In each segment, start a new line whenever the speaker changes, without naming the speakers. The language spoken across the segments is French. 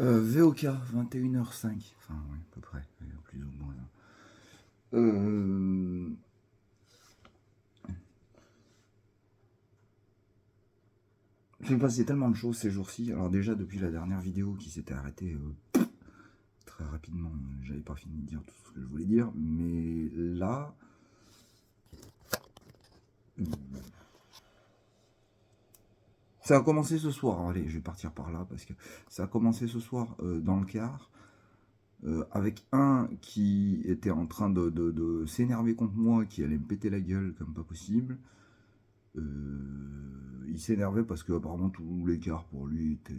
VOK, 21h05. Enfin, oui, à peu près, plus ou moins. J'ai passé tellement de choses ces jours-ci. Alors déjà, depuis la dernière vidéo qui s'était arrêtée très rapidement, j'avais pas fini de dire tout ce que je voulais dire. Mais là... Ça a commencé ce soir. Allez, je vais partir par là parce que ça a commencé ce soir dans le car. Avec un qui était en train de s'énerver contre moi, qui allait me péter la gueule comme pas possible. Il s'énervait parce que apparemment tous les cars pour lui étaient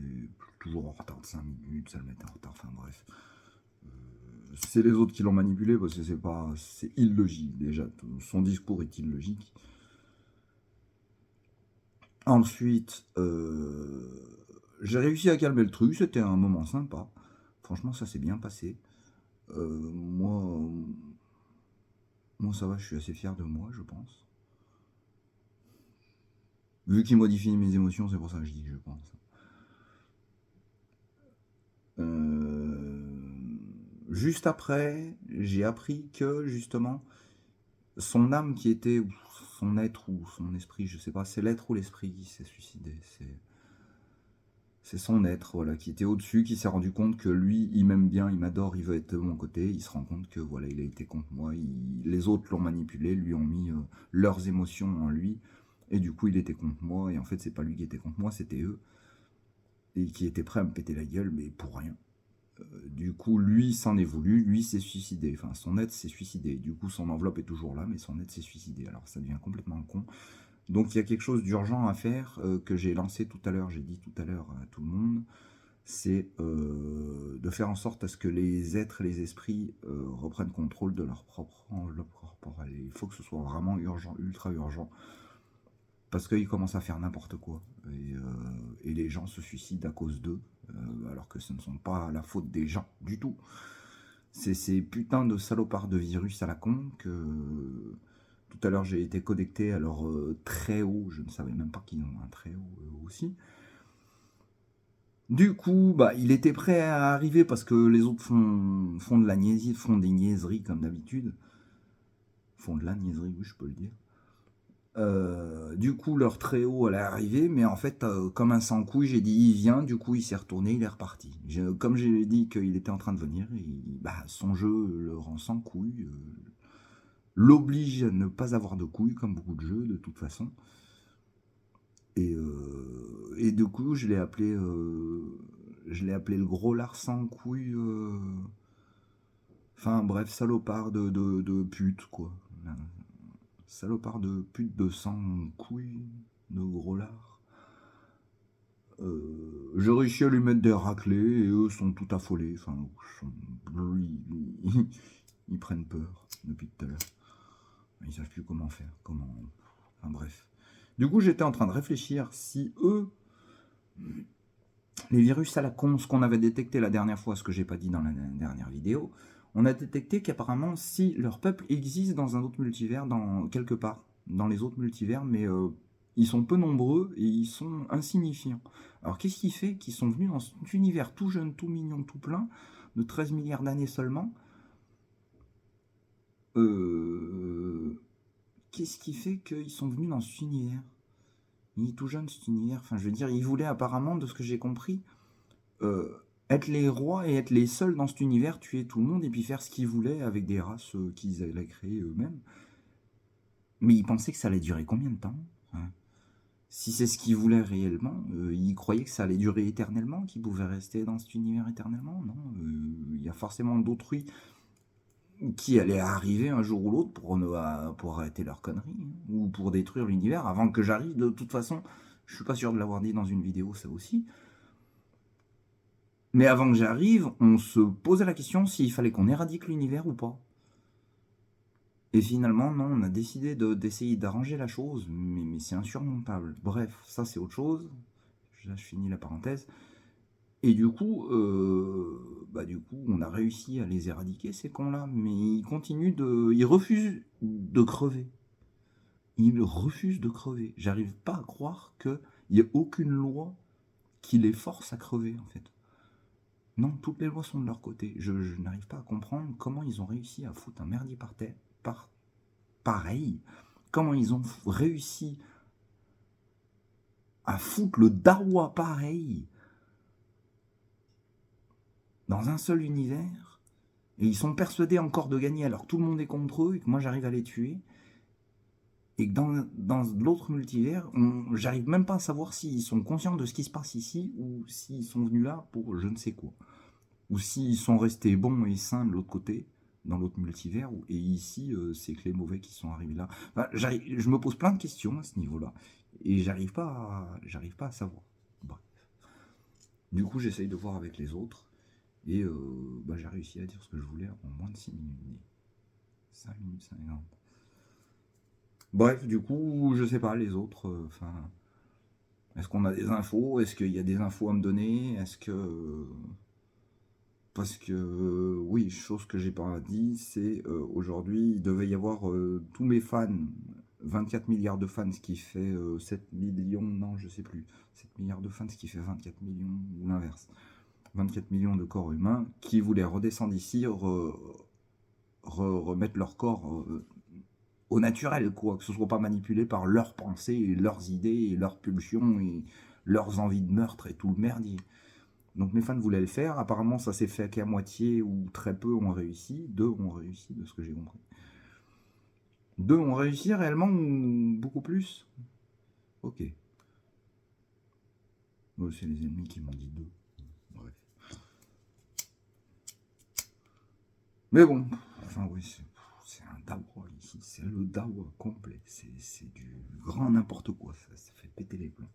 toujours en retard de 5 minutes, ça le mettait en retard, enfin bref. C'est les autres qui l'ont manipulé parce que c'est illogique déjà, son discours est illogique. Ensuite, j'ai réussi à calmer le truc, c'était un moment sympa. Franchement, ça s'est bien passé. Moi, ça va, je suis assez fier de moi, je pense. Vu qu'il modifie mes émotions, c'est pour ça que je dis que je pense. Juste après, j'ai appris que justement, son âme qui était, ou son être ou son esprit, je sais pas, c'est l'être ou l'esprit qui s'est suicidé. C'est son être, voilà, qui était au-dessus, qui s'est rendu compte que lui, il m'aime bien, il m'adore, il veut être de mon côté. Il se rend compte que voilà, il a été contre moi. Les autres l'ont manipulé, lui ont mis leurs émotions en lui. Et du coup, il était contre moi. Et en fait, c'est pas lui qui était contre moi, c'était eux. Et qui étaient prêts à me péter la gueule, mais pour rien. Du coup, lui s'en est voulu, lui s'est suicidé. Enfin, son être s'est suicidé. Du coup, son enveloppe est toujours là, mais son être s'est suicidé. Alors, ça devient complètement con. Donc, il y a quelque chose d'urgent à faire que j'ai lancé tout à l'heure. J'ai dit tout à l'heure à tout le monde. C'est de faire en sorte à ce que les êtres et les esprits reprennent contrôle de leur propre enveloppe corporelle. Il faut que ce soit vraiment urgent, ultra urgent. Parce qu'ils commencent à faire n'importe quoi. Et les gens se suicident à cause d'eux. Alors que ce ne sont pas la faute des gens du tout. C'est ces putains de salopards de virus à la con que... Tout à l'heure, j'ai été connecté à leur très haut. Je ne savais même pas qu'ils ont un très haut aussi. Du coup, bah, il était prêt à arriver parce que les autres font de la niaiserie, font des niaiseries comme d'habitude. Font de la niaiserie, oui, je peux le dire. Du coup, leur très haut allait arriver, mais en fait, comme un sans-couille, j'ai dit il vient, du coup, il s'est retourné, il est reparti. Comme j'ai dit qu'il était en train de venir, bah, son jeu le rend sans couille, l'oblige à ne pas avoir de couilles, comme beaucoup de jeux, de toute façon. Et du coup, je l'ai appelé le gros lard sans couilles. Enfin bref, salopard de pute, quoi. Salopard de pute de sang couilles, de gros lard. J'ai réussi à lui mettre des raclés et eux sont tout affolés. Enfin, ils prennent peur depuis tout à l'heure. Ils savent plus comment faire. Enfin bref. Du coup, j'étais en train de réfléchir si eux, les virus à la con, ce qu'on avait détecté la dernière fois, ce que j'ai pas dit dans la dernière vidéo, on a détecté qu'apparemment, si leur peuple existe dans un autre multivers, quelque part, dans les autres multivers, mais ils sont peu nombreux et ils sont insignifiants. Alors qu'est-ce qui fait qu'ils sont venus dans cet univers tout jeune, tout mignon, tout plein, de 13 milliards d'années seulement Qu'est-ce qui fait qu'ils sont venus dans cet univers? Il est tout jeune cet univers, enfin je veux dire, ils voulaient apparemment, de ce que j'ai compris, être les rois et être les seuls dans cet univers, tuer tout le monde et puis faire ce qu'ils voulaient avec des races qu'ils allaient créer eux-mêmes. Mais ils pensaient que ça allait durer combien de temps, hein? Si c'est ce qu'ils voulaient réellement, ils croyaient que ça allait durer éternellement, qu'ils pouvaient rester dans cet univers éternellement? Non, il y a forcément d'autrui qui allaient arriver un jour ou l'autre pour arrêter leur connerie, hein, ou pour détruire l'univers avant que j'arrive. De toute façon, je suis pas sûr de l'avoir dit dans une vidéo, ça aussi. Mais avant que j'arrive, on se posait la question s'il fallait qu'on éradique l'univers ou pas. Et finalement, non, on a décidé d'essayer d'arranger la chose, mais c'est insurmontable. Bref, ça c'est autre chose. Là, je finis la parenthèse. Et du coup, on a réussi à les éradiquer, ces cons-là, mais ils refusent de crever. Ils refusent de crever. J'arrive pas à croire qu'il n'y ait aucune loi qui les force à crever, en fait. Non, toutes les lois sont de leur côté. Je n'arrive pas à comprendre comment ils ont réussi à foutre un merdier par terre, pareil. Comment ils ont réussi à foutre le dawa pareil dans un seul univers. Et ils sont persuadés encore de gagner alors que tout le monde est contre eux et que moi j'arrive à les tuer. Et que dans l'autre multivers, j'arrive même pas à savoir s'ils sont conscients de ce qui se passe ici ou s'ils sont venus là pour je ne sais quoi. Ou s'ils sont restés bons et sains de l'autre côté, dans l'autre multivers, et ici, c'est que les mauvais qui sont arrivés là. Enfin, je me pose plein de questions à ce niveau-là, et j'arrive pas à savoir. Bref. Du coup, j'essaye de voir avec les autres, et j'ai réussi à dire ce que je voulais en moins de 6 minutes. 5 minutes 50. Bref, du coup, je sais pas, les autres, est-ce qu'on a des infos? Est-ce qu'il y a des infos à me donner? Est-ce que... Parce que, oui, chose que j'ai pas dit, c'est aujourd'hui, il devait y avoir tous mes fans, 24 milliards de fans, ce qui fait 7 millions, non, je sais plus, 7 milliards de fans, ce qui fait 24 millions, ou l'inverse, 24 millions de corps humains, qui voulaient redescendre ici, remettre leur corps au naturel, quoi, que ce soit pas manipulé par leurs pensées, et leurs idées, et leurs pulsions, et leurs envies de meurtre, et tout le merdier. Donc mes fans voulaient le faire, apparemment ça s'est fait qu'à moitié ou très peu ont réussi, 2 ont réussi de ce que j'ai compris. 2 ont réussi réellement ou beaucoup plus? Ok. Bon, c'est les ennemis qui m'ont dit 2. Bref. Mais bon, enfin oui, c'est un dawa ici, c'est le dawa complet, c'est du grand n'importe quoi, ça fait péter les plombs.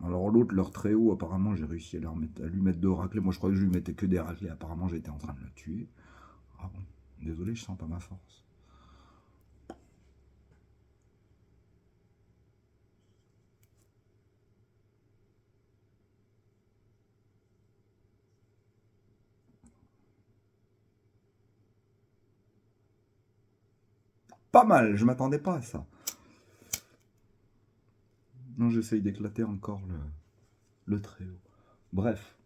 Alors l'autre, leur très haut, apparemment j'ai réussi à lui mettre 2 raclés. Moi je croyais que je lui mettais que des raclés, apparemment j'étais en train de le tuer. Ah bon, désolé, je sens pas ma force. Pas mal, je m'attendais pas à ça. Non, j'essaye d'éclater encore le très haut. Bref,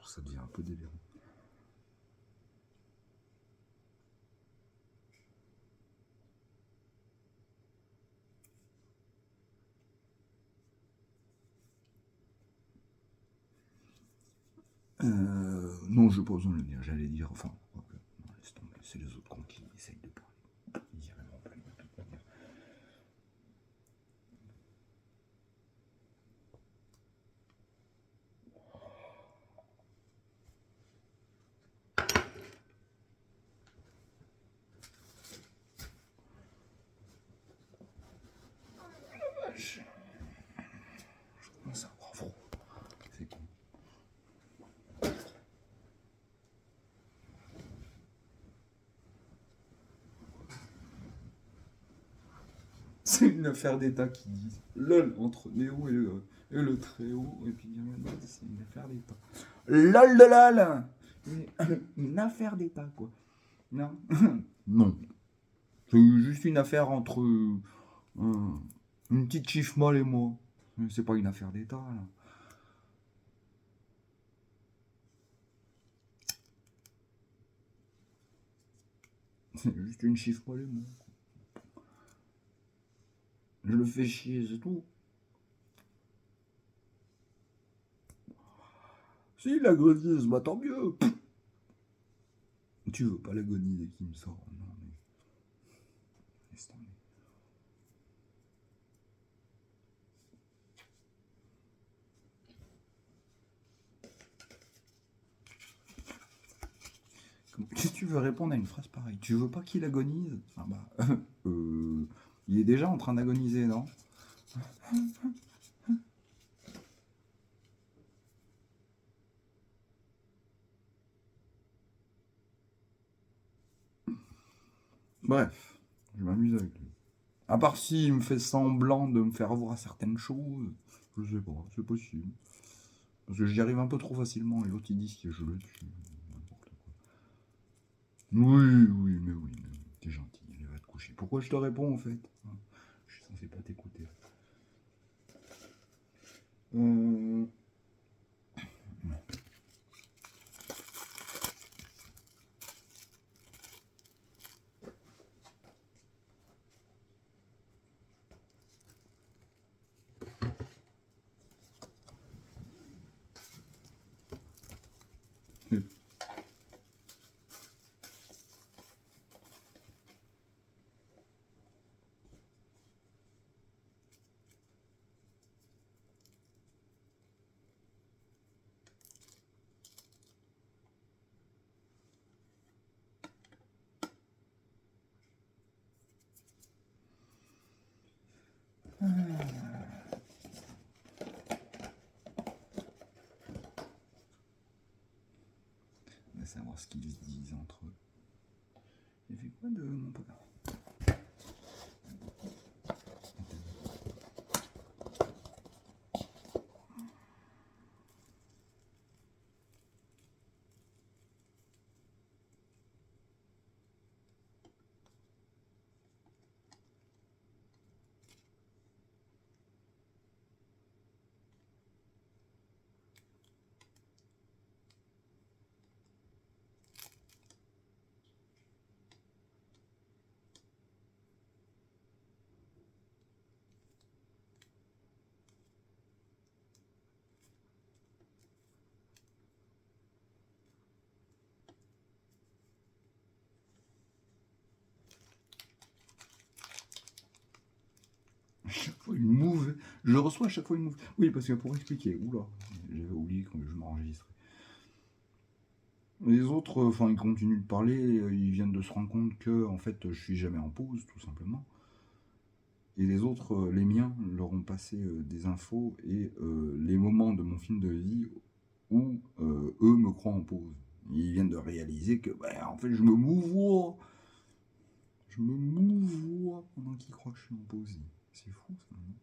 ça devient un peu délirant. Non, je n'ai pas besoin de le dire, j'allais dire, enfin, non, laisse tomber, c'est les autres cons qui essayent de parler. Ils y arriveront pas, de toute manière. Je commence à avoir froid, c'est con. C'est une affaire d'État qui dit LOL entre Néo et le très haut, et puis c'est une affaire d'État. LOL de LOL. Une affaire d'État, quoi. Non. Non. C'est juste une affaire entre une petite chiffre molle et moi. C'est pas une affaire d'État, là. C'est juste une chiffre molle et moi. Je le fais chier, c'est tout. Si l'agonise, bah tant mieux. Tu veux pas l'agoniser qui me sort. Non, mais... Laisse tomber. Qu'est-ce que tu veux répondre à une phrase pareille? Tu veux pas qu'il agonise? Ah bah, il est déjà en train d'agoniser, non? Bref, je m'amuse avec lui. À part s'il me fait semblant de me faire voir certaines choses, je sais pas, c'est possible. Parce que j'y arrive un peu trop facilement et l'autre il dit que je le tue. N'importe quoi. Oui, mais oui, t'es gentil, il va te coucher. Pourquoi je te réponds en fait? Je suis censé pas t'écouter. savoir ce qu'ils se disent entre eux. J'ai fait quoi de mon papa? Chaque fois une move. Je reçois à chaque fois une move. Oui, parce que pour expliquer, oula, j'avais oublié quand je m'enregistrais. Les autres, enfin, ils continuent de parler, ils viennent de se rendre compte que, en fait, je suis jamais en pause, tout simplement. Et les autres, les miens, leur ont passé des infos et les moments de mon film de vie où eux me croient en pause. Ils viennent de réaliser que, bah, en fait, je me mouvoie. Je me mouvoie pendant qu'ils croient que je suis en pause. C'est fou, ça, non?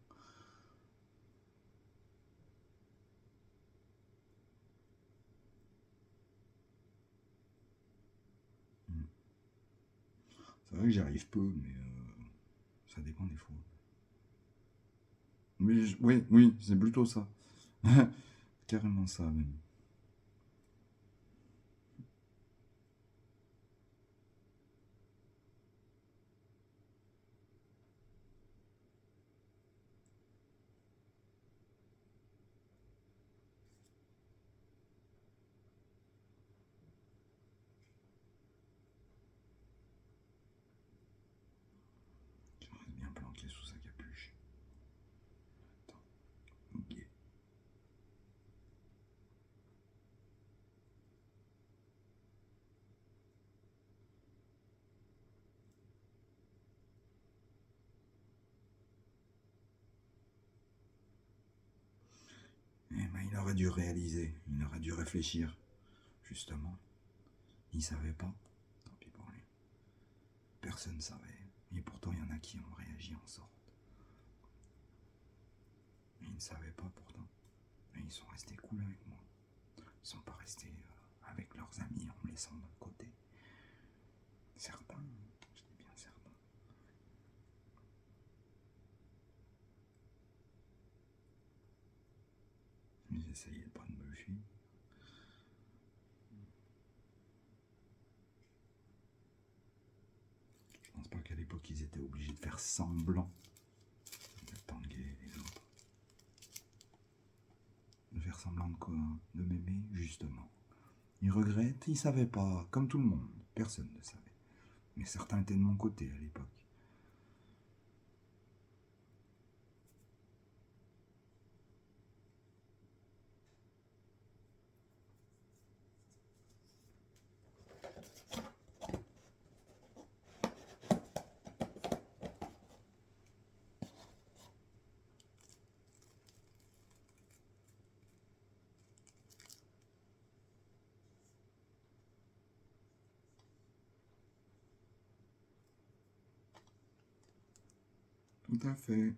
C'est vrai que j'y arrive peu, mais ça dépend des fois. Mais oui, oui, c'est plutôt ça. Carrément ça, même. Je reste bien planqué sous sa capuche. Attends, ok. Eh ben, il aurait dû réaliser, il aurait dû réfléchir, justement. Il savait pas. Tant pis pour lui. Personne ne savait. Et pourtant, il y en a qui ont réagi en sorte. Ils ne savaient pas pourtant. Et ils sont restés cool avec moi. Ils ne sont pas restés avec leurs amis en me laissant de côté. Certains, je dis bien certains. Ils essayaient pas de me fuir. Je pense pas qu'à l'époque ils étaient obligés de faire semblant de tanguer les autres. De faire semblant de quoi? De m'aimer, justement. Ils regrettent, ils savaient pas, comme tout le monde. Personne ne savait. Mais certains étaient de mon côté à l'époque. Tout à fait.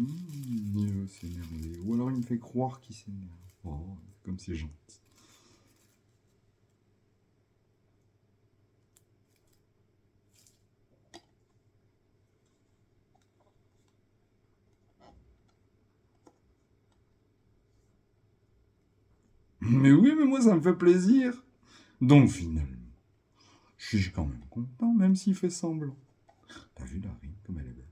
Il veut s'énerver. Ou alors il me fait croire qu'il s'énerve. Oh, comme c'est gentil. Mais oui, mais moi ça me fait plaisir. Donc finalement, je suis quand même content, même s'il fait semblant. T'as vu la rime, comme elle est belle.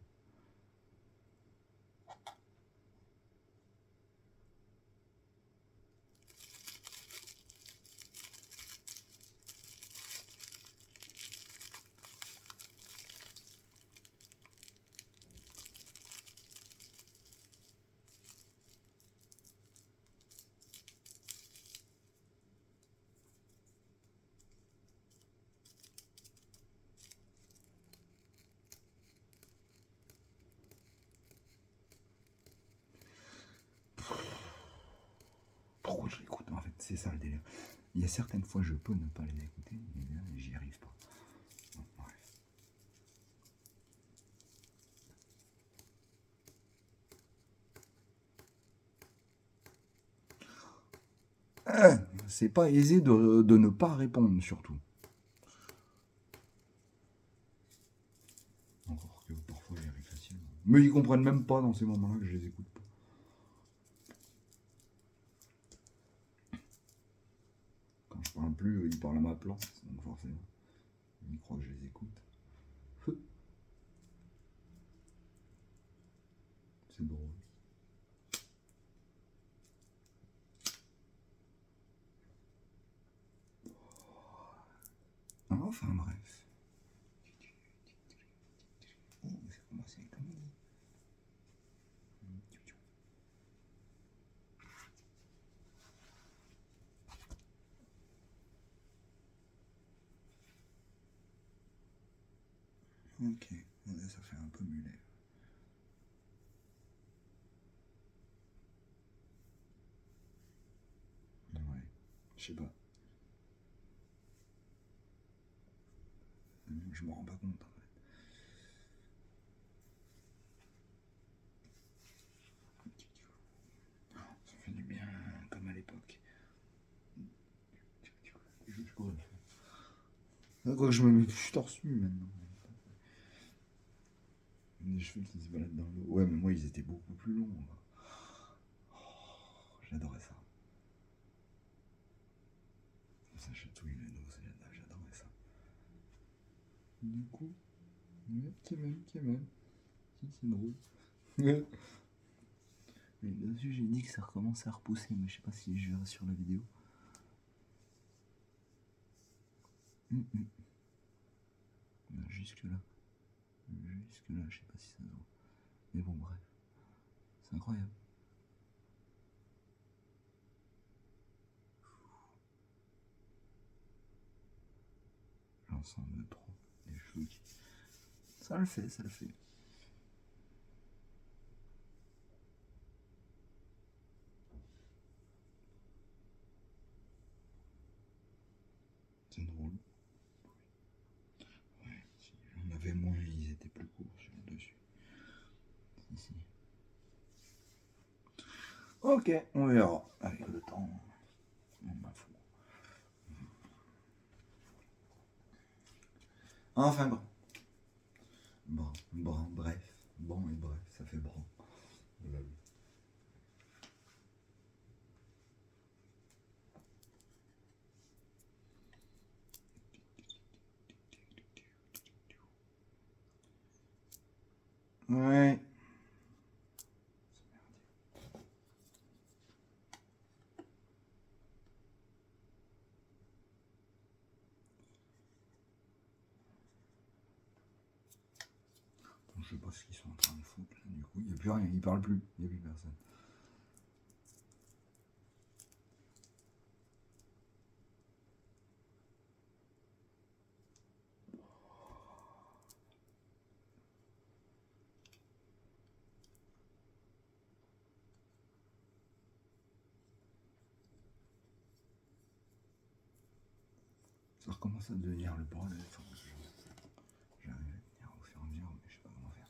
c'est ça le délire. Il y a certaines fois, je peux ne pas les écouter, mais là, j'y arrive pas. Bon, bref. C'est pas aisé de ne pas répondre, surtout. Encore que parfois j'y arrive facilement. Mais ils comprennent même pas dans ces moments-là que je les écoute pas. Quand je parle plus, ils parlent à ma place, donc forcément. Ils croient que je les écoute. C'est drôle. Enfin bref. Oh, ça commence à être midi. Ok, là, ça fait un peu mulet. Ouais, je sais pas. Je me rends pas compte en fait. Ça fait du bien comme à l'époque. Je pourrais le faire. Quoi que je me mets plus torse nu maintenant. Des cheveux qui se baladent dans l'eau. Ouais, mais moi ils étaient beaucoup plus longs. Oh, j'adorais ça. Ça chatouille le dos, j'adorais ça. Du coup, ouais, qui même. Si, c'est drôle. Mais là-dessus, j'ai dit que ça recommençait à repousser, mais je sais pas si je verrai sur la vidéo. Jusque là. Jusque là, je sais pas si ça se voit. Mais bon, bref. C'est incroyable. L'ensemble de trop. Les cheveux qui. Ça le fait. C'est drôle. Ouais, si j'en avais moins, ils étaient plus courts sur le dessus. Si. Ok, on verra. Avec le temps, on m'en fout. Enfin bon. Bref. Bon et bref, ça fait bon. Ouais. Je sais pas ce qu'ils sont en train de foutre là, du coup. Il n'y a plus rien, ils parlent plus. Il n'y a plus personne. Ça recommence à devenir le bordel. J'arrive à tenir au fur et à mesure, mais je sais pas comment faire.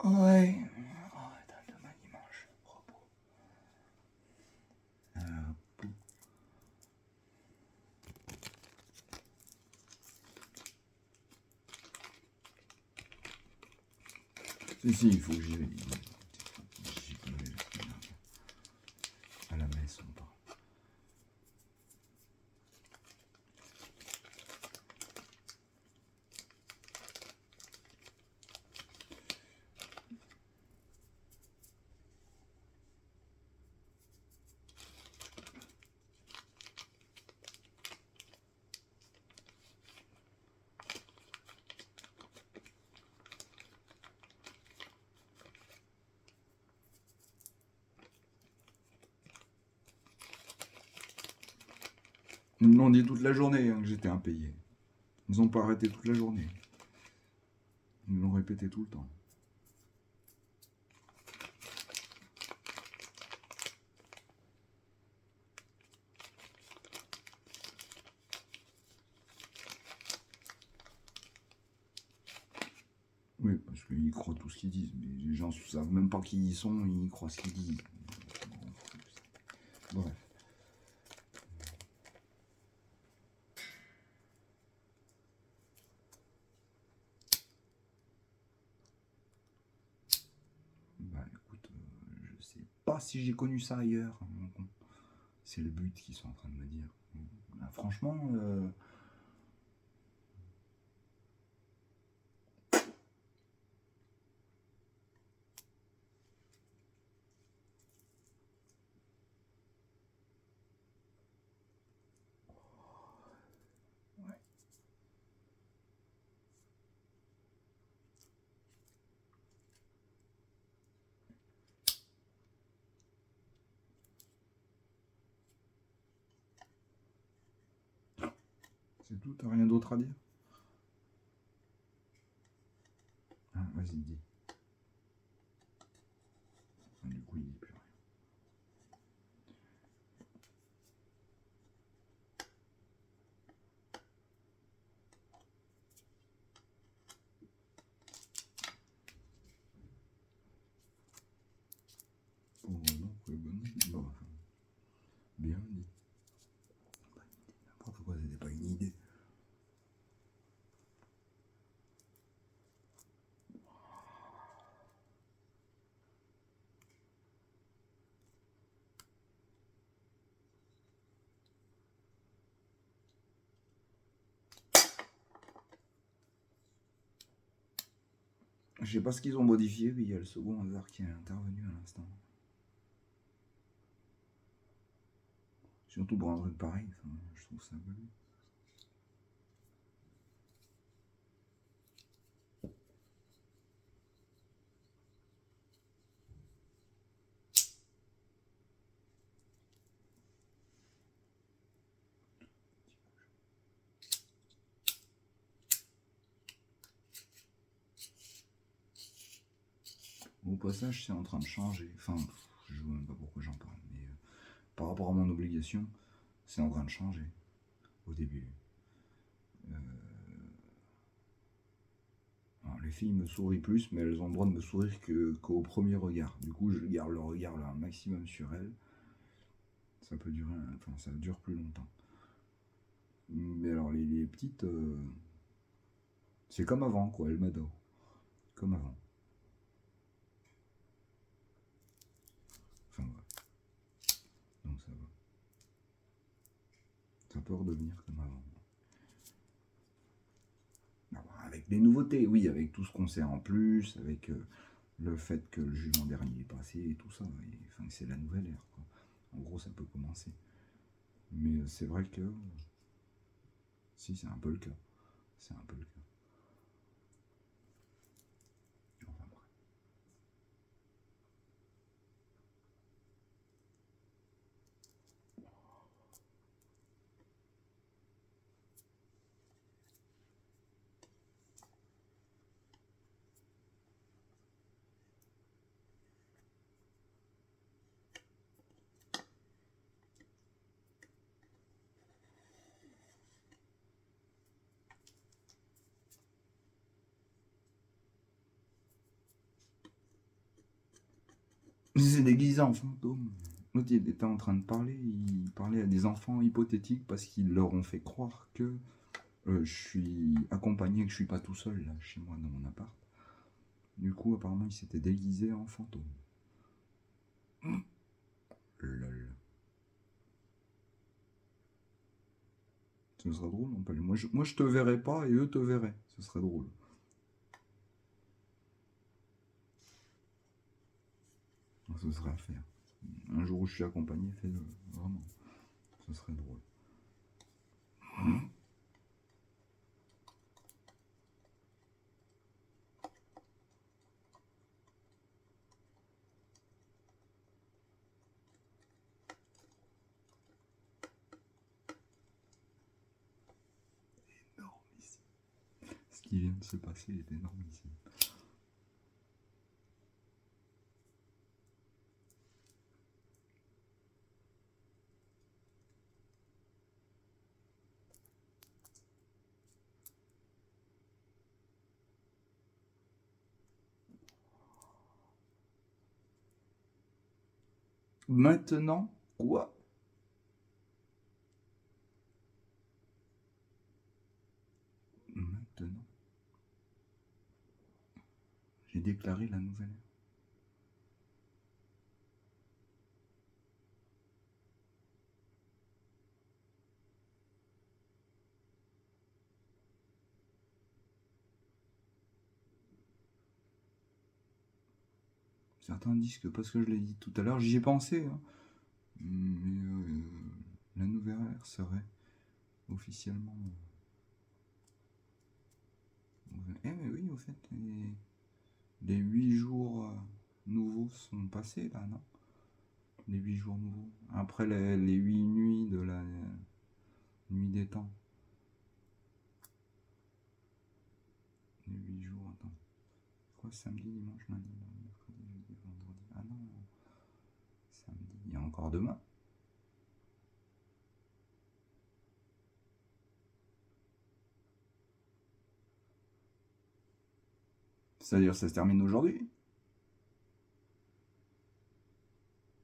Ouais. Oh, demain dimanche. Repos. Si, il faut que j'y aille. J'y peux aller à la messe, on parle. Ils me l'ont dit toute la journée hein, que j'étais impayé. Ils n'ont pas arrêté toute la journée. Ils me l'ont répété tout le temps. Oui, parce qu'ils croient tout ce qu'ils disent, mais les gens ne savent même pas qui ils sont, ils croient ce qu'ils disent. Bref. Bah écoute, je sais pas si j'ai connu ça ailleurs. C'est le but qu'ils sont en train de me dire. Bah, franchement, c'est tout, t'as rien d'autre à dire? Ah, vas-y, dis. Ah, du coup, il dit plus rien. Oh non, c'est bonne idée. Bon, enfin, bien dit. N'importe quoi, c'était pas une idée. Je sais pas ce qu'ils ont modifié, mais il y a le second hasard qui est intervenu à l'instant. Surtout pour un truc pareil, enfin, je trouve ça bon. Au passage, c'est en train de changer. Enfin, je ne sais même pas pourquoi j'en parle, mais par rapport à mon obligation, c'est en train de changer au début. Alors, les filles me sourient plus, mais elles ont le droit de me sourire qu'au premier regard. Du coup, je garde le regard là, un maximum sur elles. Ça peut durer, enfin, ça dure plus longtemps. Mais alors, les petites, c'est comme avant, quoi. Elles m'adorent. Comme avant. Enfin, ouais. Donc, ça va. Ça peut redevenir comme avant. Alors, avec les nouveautés, oui, avec tout ce qu'on sait en plus, avec le fait que le jugement dernier est passé et tout ça. Et, enfin, c'est la nouvelle ère, quoi. En gros, ça peut commencer. Mais c'est vrai que. Si, c'est un peu le cas. C'est un peu le cas. Enfin, bref. Il s'est déguisé en fantôme. L'autre, il était en train de parler. Il parlait à des enfants hypothétiques parce qu'ils leur ont fait croire que je suis accompagné, que je suis pas tout seul là, chez moi, dans mon appart. Du coup, apparemment, il s'était déguisé en fantôme. Lol. Ce serait drôle, non pas moi, je te verrais pas et eux te verraient. Ce serait drôle. Ce serait à faire. Un jour où je suis accompagné, fais-le. Vraiment. Ce serait drôle. qui vient de se passer est énormissime. Maintenant, quoi? Maintenant, j'ai déclaré la nouvelle ère. Certains disent que parce que je l'ai dit tout à l'heure, j'y ai pensé, hein. Mais la nouvelle ère serait officiellement. Eh mais oui, au fait, les 8 jours nouveaux sont passés là, non? Les 8 jours nouveaux. Après les 8 nuits de la nuit des temps. Les 8 jours, attends. Quoi, samedi, dimanche, lundi, mercredi, jeudi, vendredi. Ah non, samedi, il y a encore demain. C'est-à-dire, ça se termine aujourd'hui.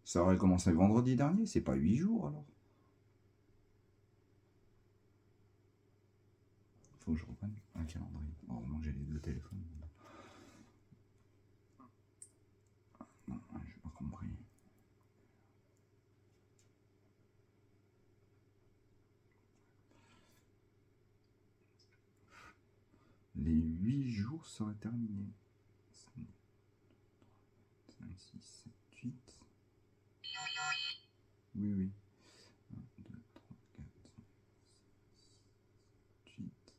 Ça aurait commencé vendredi dernier, c'est pas 8 jours alors. Faut que je reprenne un calendrier. Heureusement que j'ai les deux téléphones. Non, j'ai pas compris. Les 8 jours seraient terminés. 5, 6, 7, 8. Oui, oui. 1, 2, 3, 4, 5, 6, 8.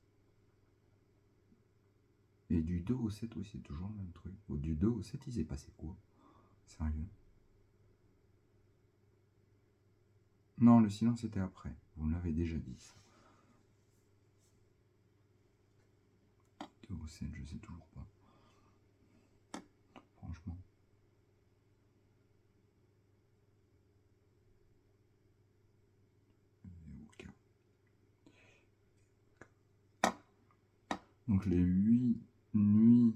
Et du 2 au 7, oui, c'est toujours le même truc. Du 2 au 7, il s'est passé quoi? Sérieux? Non, le silence était après. Vous me l'avez déjà dit, ça. 2 au 7, je sais toujours pas. Franchement. Donc les 8 nuits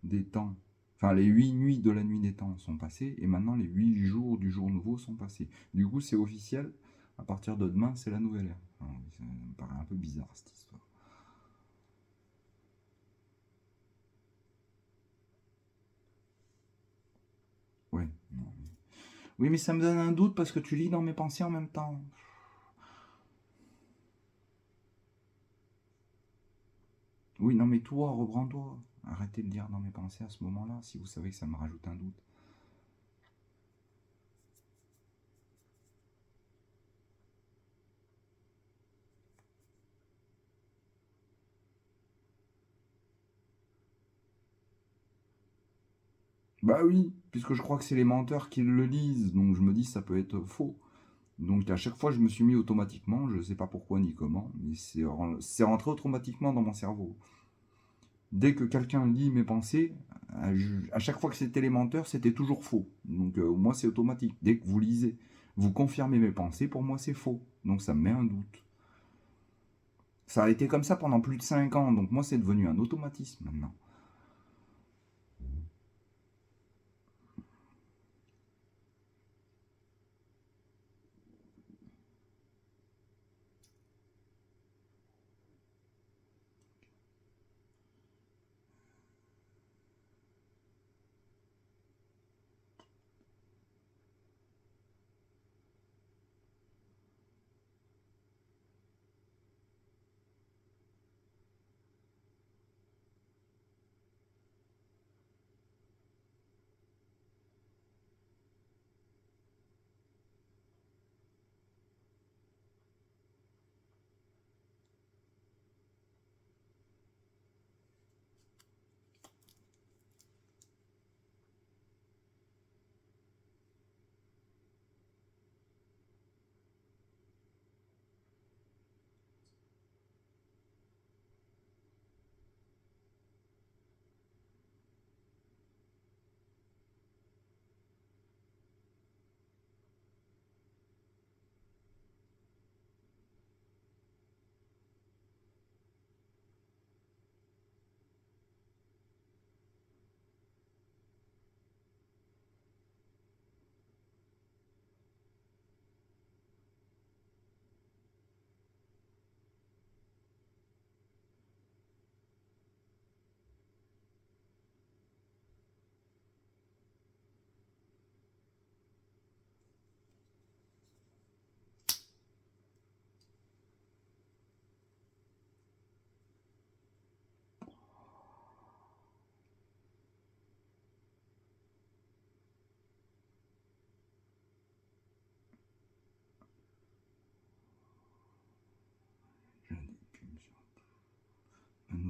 des temps, enfin les 8 nuits de la nuit des temps sont passées, et maintenant les 8 jours du jour nouveau sont passés. Du coup, c'est officiel, à partir de demain, c'est la nouvelle ère. Enfin, ça me paraît un peu bizarre, cette histoire. Ouais, non. Oui, mais ça me donne un doute parce que tu lis dans mes pensées en même temps. Oui, non, mais toi, reprends-toi. Arrêtez de lire dans mes pensées à ce moment-là, si vous savez que ça me rajoute un doute. Bah oui, puisque je crois que c'est les menteurs qui le lisent, donc je me dis ça peut être faux. Donc à chaque fois, je me suis mis automatiquement, je sais pas pourquoi ni comment, mais c'est rentré automatiquement dans mon cerveau. Dès que quelqu'un lit mes pensées, à chaque fois que c'était les menteurs, c'était toujours faux. Donc moi, c'est automatique. Dès que vous lisez, vous confirmez mes pensées, pour moi, c'est faux. Donc ça me met un doute. Ça a été comme ça pendant plus de 5 ans, donc moi, c'est devenu un automatisme maintenant.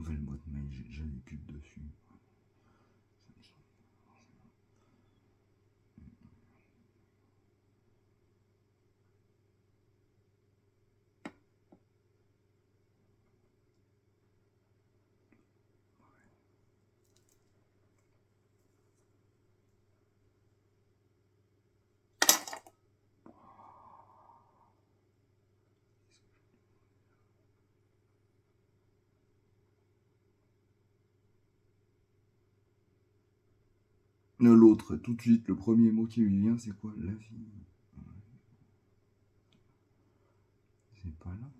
nouvelle boîte mail, j'ai déjà des pubs dessus. L'autre, tout de suite, le premier mot qui lui vient, c'est quoi? La vie. C'est pas là.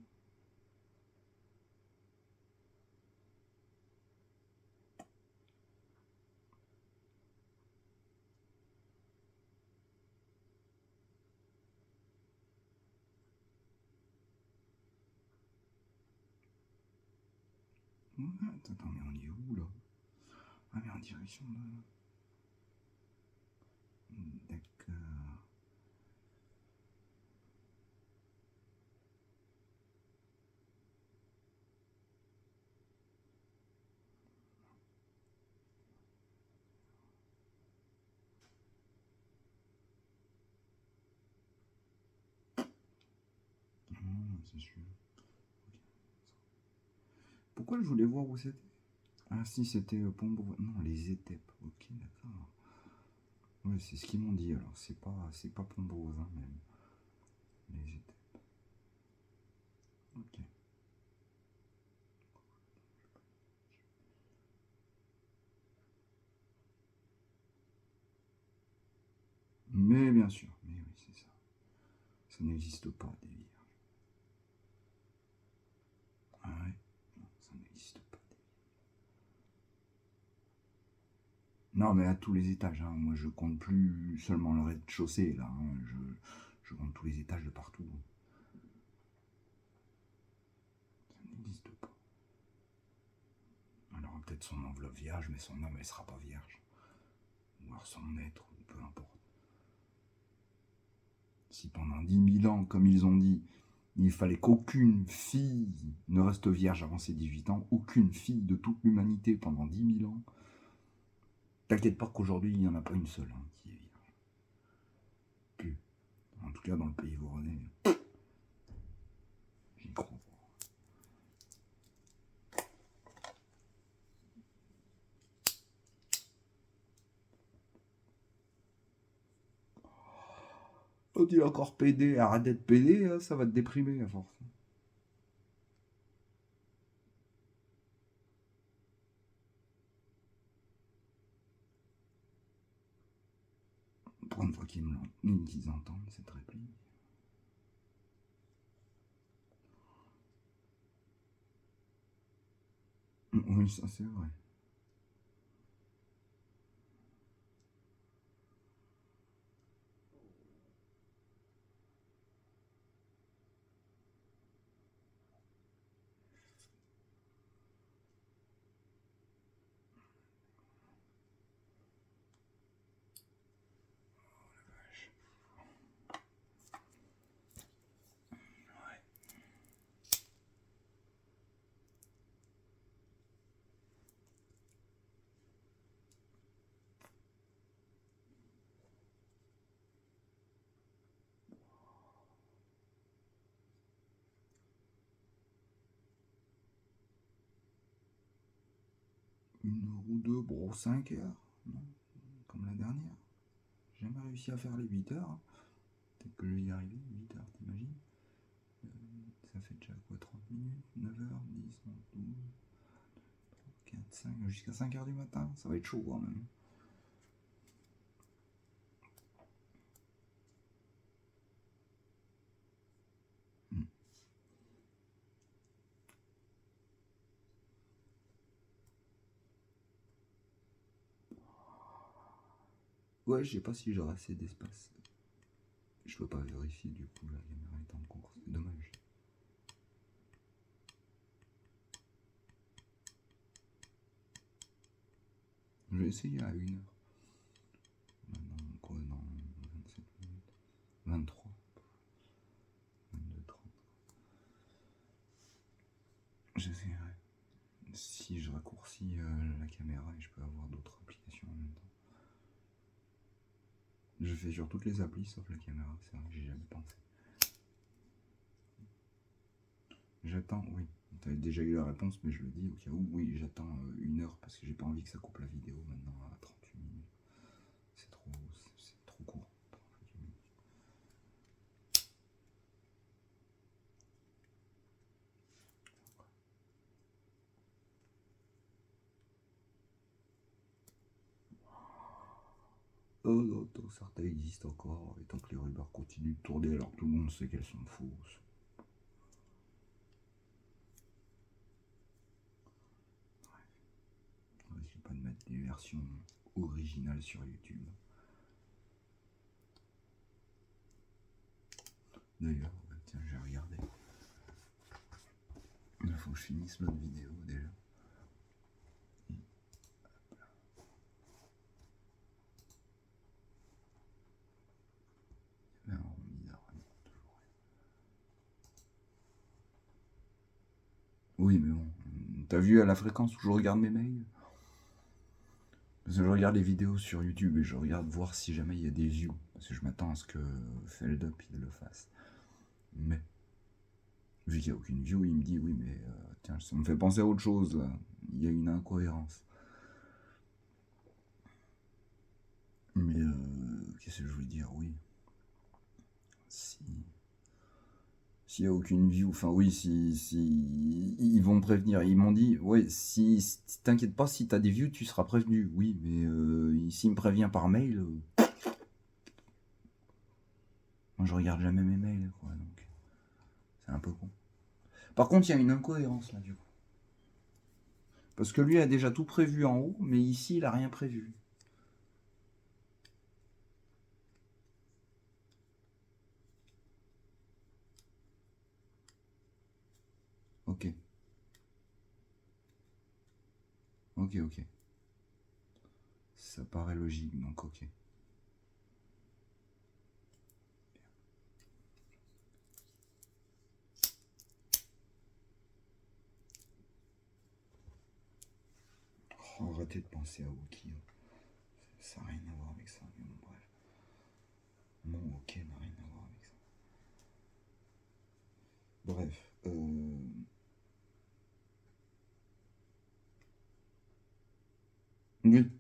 Attends, mais on est où là? Ah, mais en direction de. D'accord. C'est sûr. Pourquoi je voulais voir où c'était? Ah si, c'était Pombo. Non, les étapes. Ok, d'accord. Ouais, c'est ce qu'ils m'ont dit alors. C'est pas Pombo, hein, même. Les étapes. Ok. Mais bien sûr. Mais oui, c'est ça. Ça n'existe pas, des vierges. Ah ouais. Non, ça n'existe pas. Non, mais à tous les étages. Hein. Moi, je compte plus seulement le rez-de-chaussée, là. Hein. Je compte tous les étages de partout. Ça n'existe pas. Alors, peut-être son enveloppe vierge, mais son âme, elle sera pas vierge. Ou alors son être, ou peu importe. Si pendant 10 000 ans, comme ils ont dit, il fallait qu'aucune fille ne reste vierge avant ses 18 ans, aucune fille de toute l'humanité pendant 10 000 ans, t'inquiète pas qu'aujourd'hui, il n'y en a pas une seule hein, qui est vierge. Plus. En tout cas, dans le pays voisin, j'y crois pas. Oh, tu es encore pédé, arrête d'être pédé, hein, ça va te déprimer à force. Pour une fois qu'ils entendent cette réplique. Oui, ça c'est vrai. Une heure ou deux, bon, 5 heures, non, comme la dernière. J'ai jamais réussi à faire les 8 heures. Hein. Peut-être que je vais y arriver, 8 heures, t'imagines ça fait déjà quoi, 30 minutes 9h, 10, 11, 12, 4, 5, jusqu'à 5h du matin. Ça va être chaud quand même. Hmm. Ouais, je sais pas si j'aurai assez d'espace. Je peux pas vérifier du coup, la caméra est en cours, c'est dommage. Je vais essayer à 1h. Maintenant, quoi, dans 27 minutes 23. 22, 30. J'essaierai. Si caméra et je peux avoir d'autres applications en même temps. Je fais sur toutes les applis sauf la caméra, c'est vrai que j'ai jamais pensé. J'attends, oui. Tu as déjà eu la réponse, mais je le dis au cas où. Oui, j'attends 1 heure parce que j'ai pas envie que ça coupe la vidéo maintenant à 38 minutes. C'est trop court. 38 minutes. Oh non, tant que certains existent encore, et tant que les rumeurs continuent de tourner alors que tout le monde sait qu'elles sont fausses. On risque pas de mettre des versions originales sur YouTube. D'ailleurs, tiens, j'ai regardé. Il faut que je finisse l'autre vidéo déjà. Oui, mais bon, t'as vu à la fréquence où je regarde mes mails? Parce que je regarde les vidéos sur YouTube et je regarde voir si jamais il y a des views. Parce que je m'attends à ce que Feldup il le fasse. Mais, vu qu'il n'y a aucune view, il me dit oui, mais tiens, ça me fait penser à autre chose là. Il y a une incohérence. Mais, qu'est-ce que je voulais dire? Oui. S'il n'y a aucune view, enfin oui, si ils vont prévenir. Ils m'ont dit, ouais, si t'inquiète pas, si t'as des views, tu seras prévenu. Oui, mais s'il me prévient par mail, moi je regarde jamais mes mails, quoi, donc c'est un peu con. Par contre, il y a une incohérence là, du coup. Parce que lui a déjà tout prévu en haut, mais ici, il a rien prévu. Ok. Ok. Ça paraît logique, donc ok. Oh, arrêtez de penser à Wookie. Ça n'a rien à voir avec ça, mais bon, bref. Mon ok n'a rien à voir avec ça. Bref. Oui.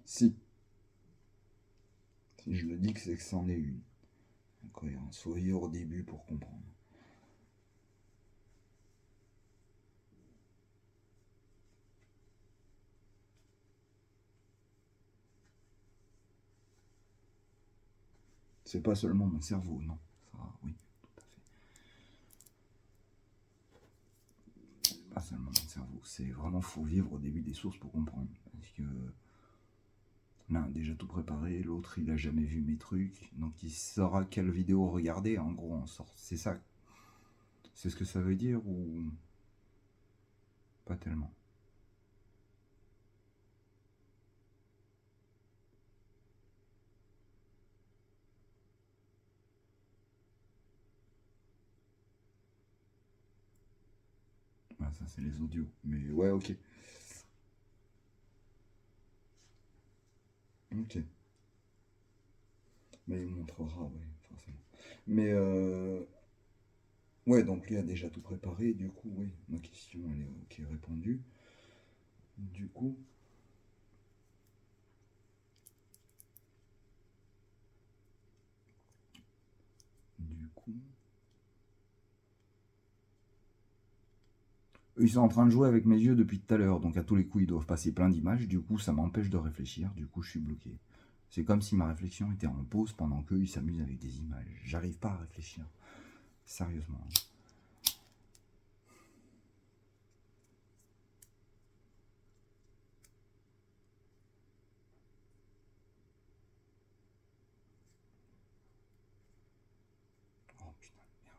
Si. Si je le dis que c'est que c'en est une. Incohérence. Faut lire au début pour comprendre. C'est pas seulement mon cerveau, non. Ça, oui, tout à fait. C'est pas seulement mon cerveau. C'est vraiment, faut vivre au début des sources pour comprendre. Parce que l'un a déjà tout préparé, l'autre il a jamais vu mes trucs, donc il saura quelle vidéo regarder. En gros, en sort. C'est ça. C'est ce que ça veut dire ou pas tellement. Ah, ça c'est les audios. Mais ouais, ok. Ok. Mais il montrera, ouais, forcément. Mais ouais, donc lui a déjà tout préparé. Du coup, oui, ma question elle est ok répondue. Du coup, du coup, ils sont en train de jouer avec mes yeux depuis tout à l'heure, donc à tous les coups ils doivent passer plein d'images. Du coup, ça m'empêche de réfléchir. Du coup, je suis bloqué. C'est comme si ma réflexion était en pause pendant qu'eux ils s'amusent avec des images. J'arrive pas à réfléchir. Sérieusement. Oh putain de merde.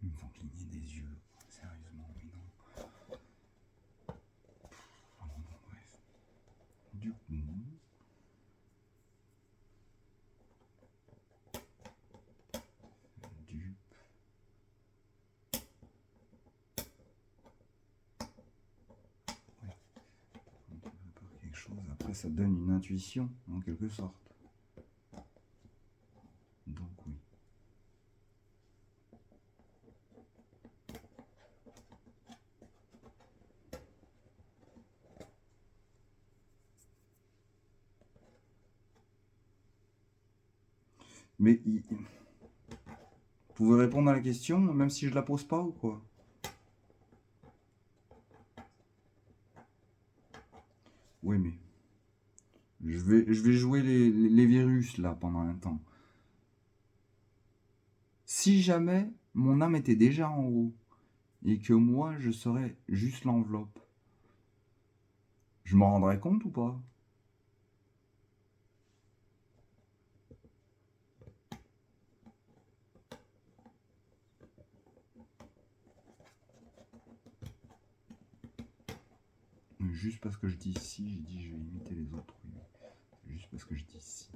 Ils me font cligner des yeux. Sérieusement, mais non. Oh, non, bref. Du coup. Du. Ouais. chose. Après, ça donne une intuition, en quelque sorte. Donc, oui. Mais vous pouvez répondre à la question, même si je la pose pas ou quoi? Oui, mais je vais jouer les virus là pendant un temps. Si jamais mon âme était déjà en haut et que moi je serais juste l'enveloppe, je m'en rendrais compte ou pas? Juste parce que je dis si, j'ai dit je vais imiter les autres. Oui. Juste parce que je dis si.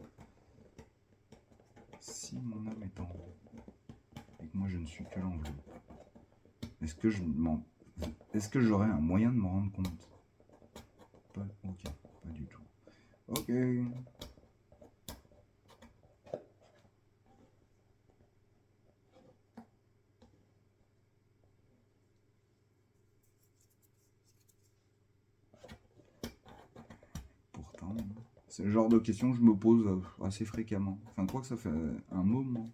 Si mon âme est en haut et que moi je ne suis que l'enveloppe, est-ce que j'aurais un moyen de m'en rendre compte? Pas, ok, pas du tout. Ok. Pourtant, c'est le genre de question que je me pose assez fréquemment. Enfin, quoi que ça fait un moment.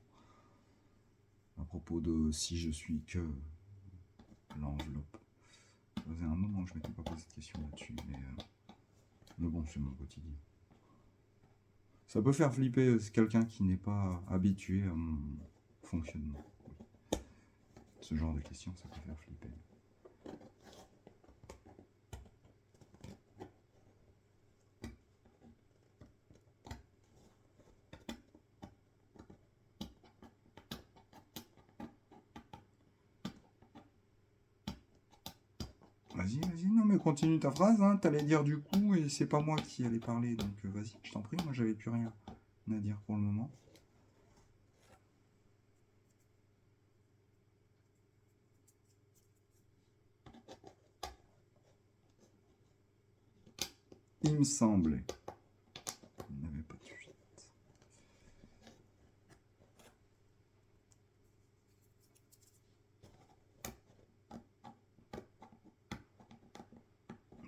À propos de si je suis que l'enveloppe. Ça faisait un moment que je m'étais pas posé cette question là-dessus, mais bon, c'est mon quotidien. Ça peut faire flipper quelqu'un qui n'est pas habitué à mon fonctionnement. Ce genre de questions, ça peut faire flipper. Vas-y, vas-y, non mais continue ta phrase, hein, t'allais dire du coup et c'est pas moi qui allais parler, donc vas-y, je t'en prie, moi j'avais plus rien à dire pour le moment. Il me semblait. Il n'avait pas de fuite.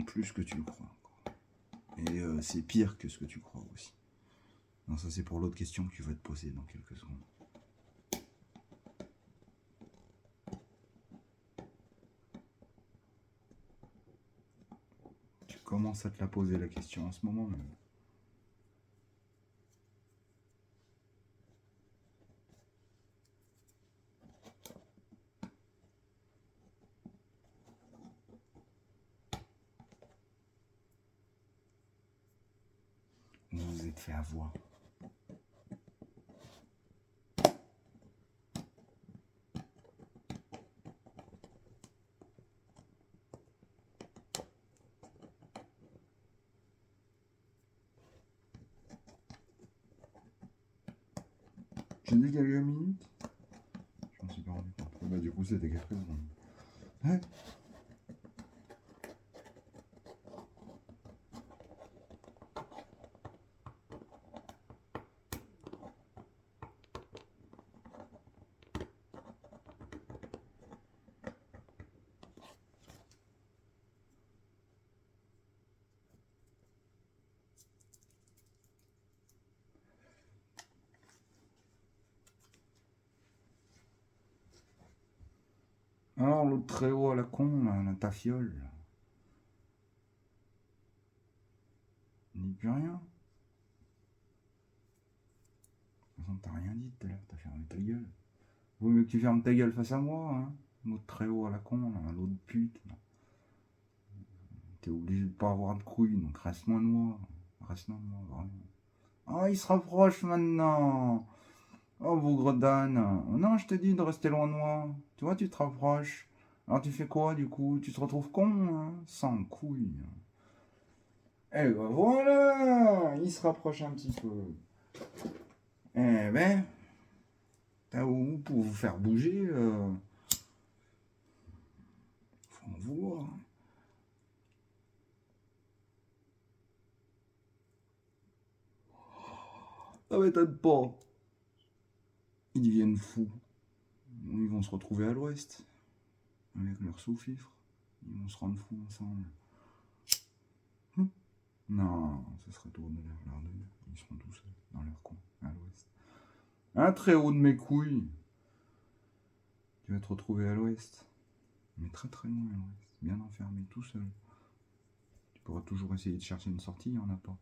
Plus que tu le crois encore. Et c'est pire que ce que tu crois aussi. Non, ça c'est pour l'autre question que tu vas te poser dans quelques secondes. Tu commences à te la poser la question en ce moment même. Vous vous êtes fait avoir. J'ai dit quelques minutes. Je m'en suis pas rendu compte. Bah, du coup, c'était quelques secondes. Ouais. Alors, l'autre très haut à la con, là, la tafiole. Ni plus rien. De toute façon, t'as rien dit tout à l'heure, t'as fermé ta gueule. Vaut mieux que tu fermes ta gueule face à moi, hein. L'autre très haut à la con, là, l'autre pute. Là. T'es obligé de pas avoir de couilles, donc reste loin de moi. Reste loin de moi, vraiment. Ah, il se rapproche maintenant. Oh, bougre d'âne. Non, je te dis de rester loin de moi. Tu vois, tu te rapproches. Alors tu fais quoi du coup? Tu te retrouves con, hein? Sans couilles. Eh ben voilà! Il se rapproche un petit peu. Eh ben, t'as où pour vous faire bouger? Faut en vouloir. Ça m'étonne pas. Ils deviennent fous. Ils vont se retrouver à l'ouest, avec leur sous-fifre. Ils vont se rendre fous ensemble. Non, ce serait trop de leur donner. Ils seront tous seuls, dans leur coin, à l'ouest. Un très haut de mes couilles. Tu vas te retrouver à l'ouest. Mais très très loin à l'ouest. Bien enfermé, tout seul. Tu pourras toujours essayer de chercher une sortie, il n'y en a pas.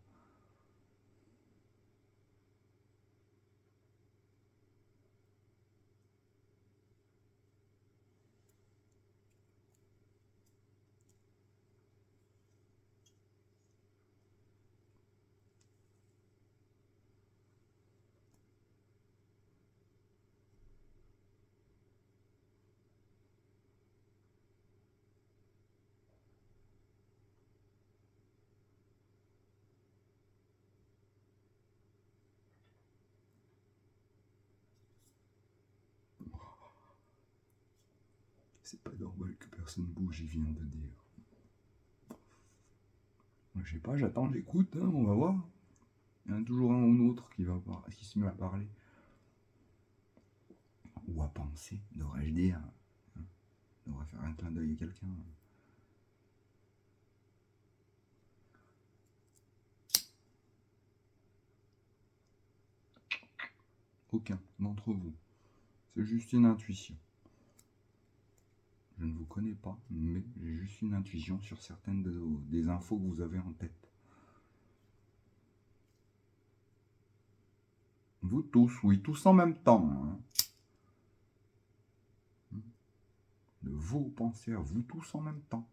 C'est pas normal que personne bouge, il vient de dire. Moi, je sais pas, j'attends, j'écoute, hein, on va voir. Il y en a toujours un ou l'autre qui se met à parler. Ou à penser, devrais-je dire. Hein, devrait faire un clin d'œil à quelqu'un. Aucun d'entre vous. C'est juste une intuition. Je ne vous connais pas, mais j'ai juste une intuition sur certaines des infos que vous avez en tête. Vous tous, oui, tous en même temps. Hein. De vos pensées à vous tous en même temps.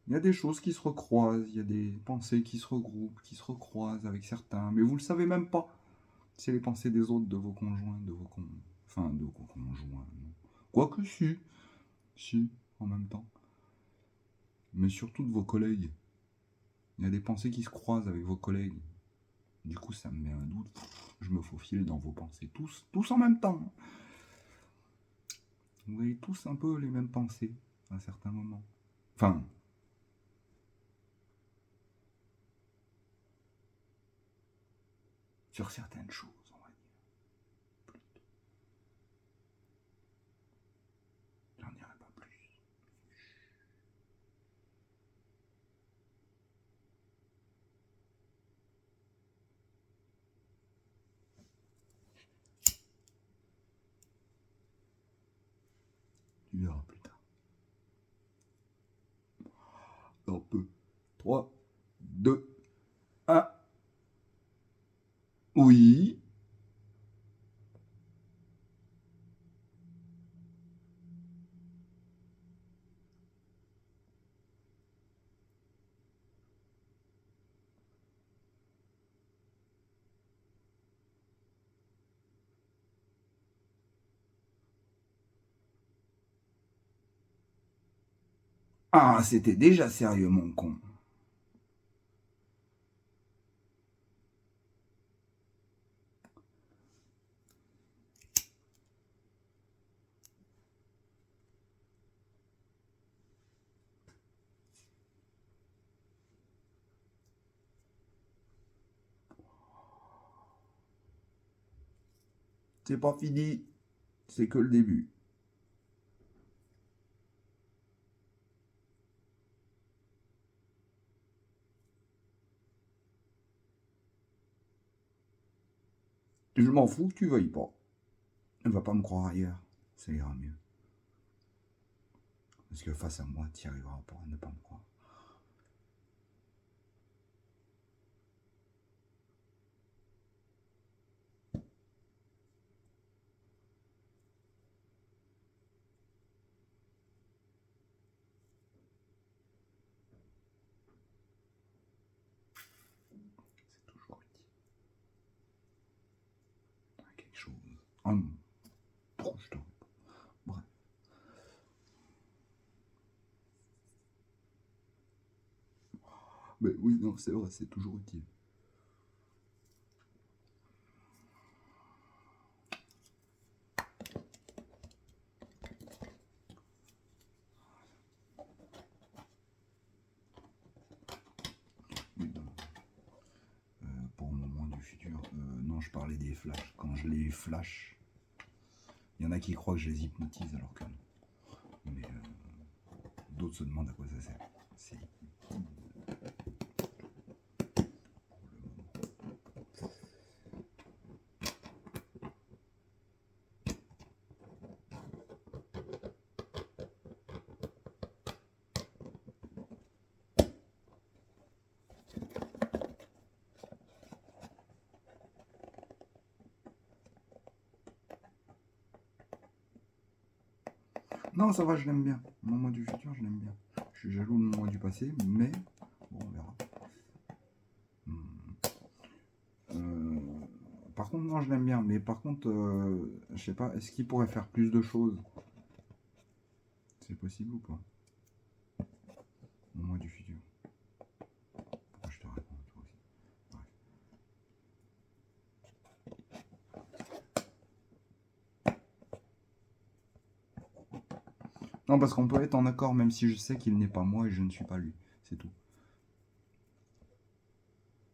Il y a des choses qui se recroisent, il y a des pensées qui se regroupent, qui se recroisent avec certains, mais vous ne le savez même pas. C'est les pensées des autres, de vos conjoints, de vos conjoints. Non. Quoique si, en même temps. Mais surtout de vos collègues. Il y a des pensées qui se croisent avec vos collègues. Du coup, ça me met un doute. Je me faufile dans vos pensées, tous en même temps. Vous avez tous un peu les mêmes pensées à certains moments. Enfin, sur certaines choses, on va dire. J'en dirai pas plus. Tu verras plus tard. Dans peu. 3, 2, 1. Oui. Ah, c'était déjà sérieux, mon con. C'est pas fini. C'est que le début. Je m'en fous que tu veuilles pas. Ne va pas me croire ailleurs. Ça ira mieux. Parce que face à moi, tu n'y arriveras pas à ne pas me croire. C'est toujours utile. Quelque chose. Oh non. Trop, je te réponds. Bref. Mais oui, non, c'est vrai, c'est toujours utile. Oui, non. Pour le moment du futur, non, je parle parler des flashs. Quand je les flash, il y en a qui croient que je les hypnotise alors que non. Mais d'autres se demandent à quoi ça sert. C'est non, ça va, je l'aime bien. Mon moi du futur, je l'aime bien. Je suis jaloux de mon moi du passé, mais bon, on verra. Par contre, non, je l'aime bien. Mais par contre, je sais pas, est-ce qu'il pourrait faire plus de choses? C'est possible ou pas? Mon moi du futur. Pourquoi je te réponds, toi aussi? Non, parce qu'on peut être en accord même si je sais qu'il n'est pas moi et je ne suis pas lui. C'est tout.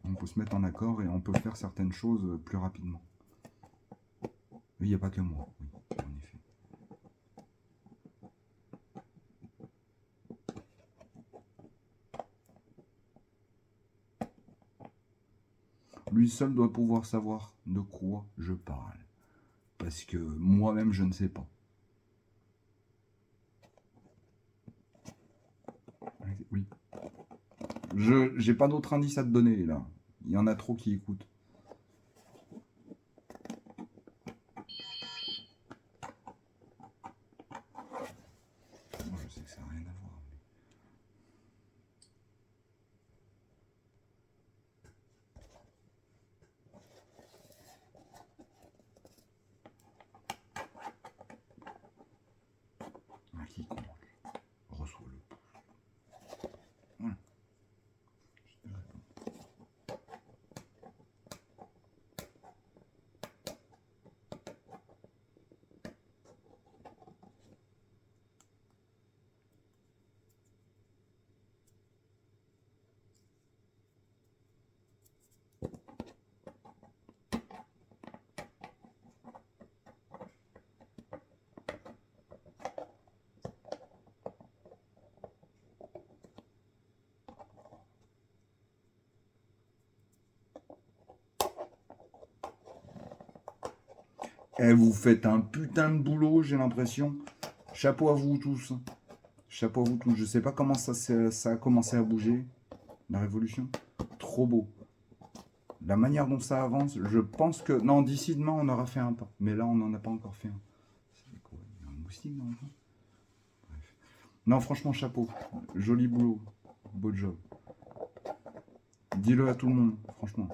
On peut se mettre en accord et on peut faire certaines choses plus rapidement. Mais il n'y a pas que moi, oui, en effet. Lui seul doit pouvoir savoir de quoi je parle. Parce que moi-même, je ne sais pas. Oui. Je n'ai pas d'autre indice à te donner, là. Il y en a trop qui écoutent. Moi, je sais que ça n'a rien à voir. Mais... quiconque reçoit le pouce. Voilà. Eh, vous faites un putain de boulot, j'ai l'impression. Chapeau à vous tous. Chapeau à vous tous. Je sais pas comment ça a commencé à bouger. La révolution. Trop beau. La manière dont ça avance, je pense que... Non, d'ici demain, on aura fait un pas. Mais là, on n'en a pas encore fait un. C'est quoi? Il y a un moustique dans le fond. Bref. Non, franchement, chapeau. Joli boulot. Beau job. Dis-le à tout le monde, franchement.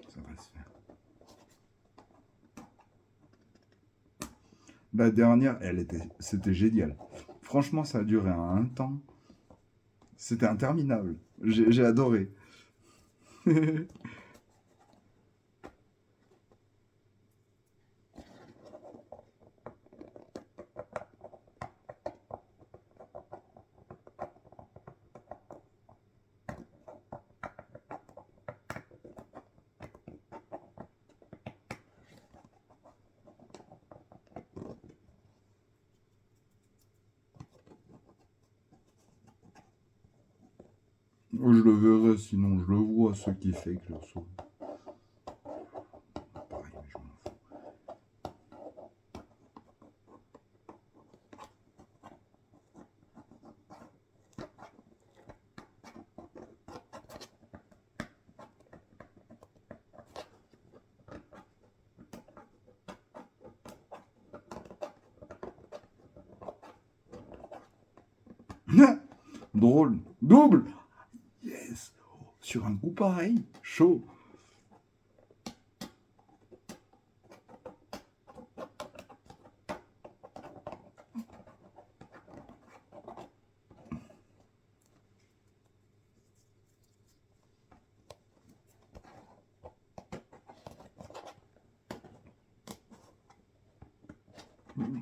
Ça va se faire. La dernière, c'était génial. Franchement, ça a duré un temps. C'était interminable. J'ai adoré. Je le verrai, sinon je le vois, ce qui fait que je le reçois. Pareil, mais je m'en fous. Drôle. Double. Yes. Sur un coup pareil. Chaud.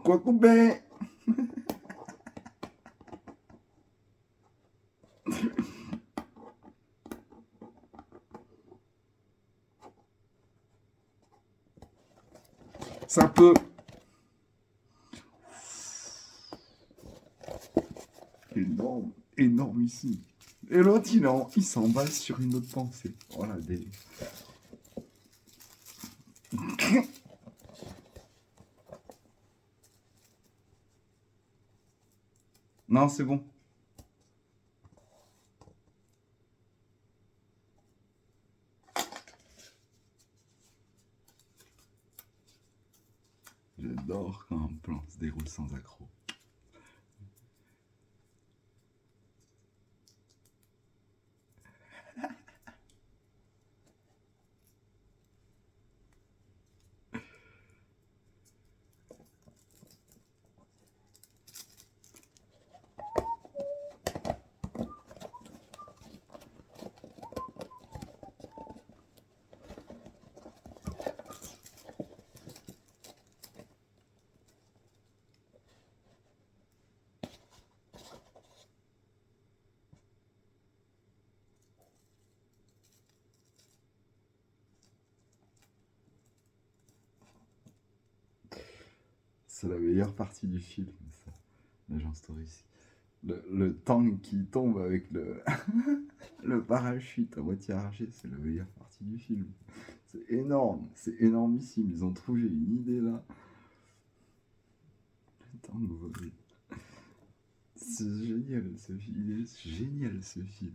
Quoi couper? Ça peut. Énorme, énorme ici. Et l'autre, il s'emballe sur une autre pensée. Voilà, des... Non, c'est bon. J'adore quand un plan se déroule sans accroc. C'est la meilleure partie du film, ça, l'agence touriste. Le tank qui tombe avec le parachute à moitié arraché, c'est la meilleure partie du film. C'est énormissime. Ils ont trouvé une idée là. Le tank vole. C'est génial ce film. C'est génial ce film.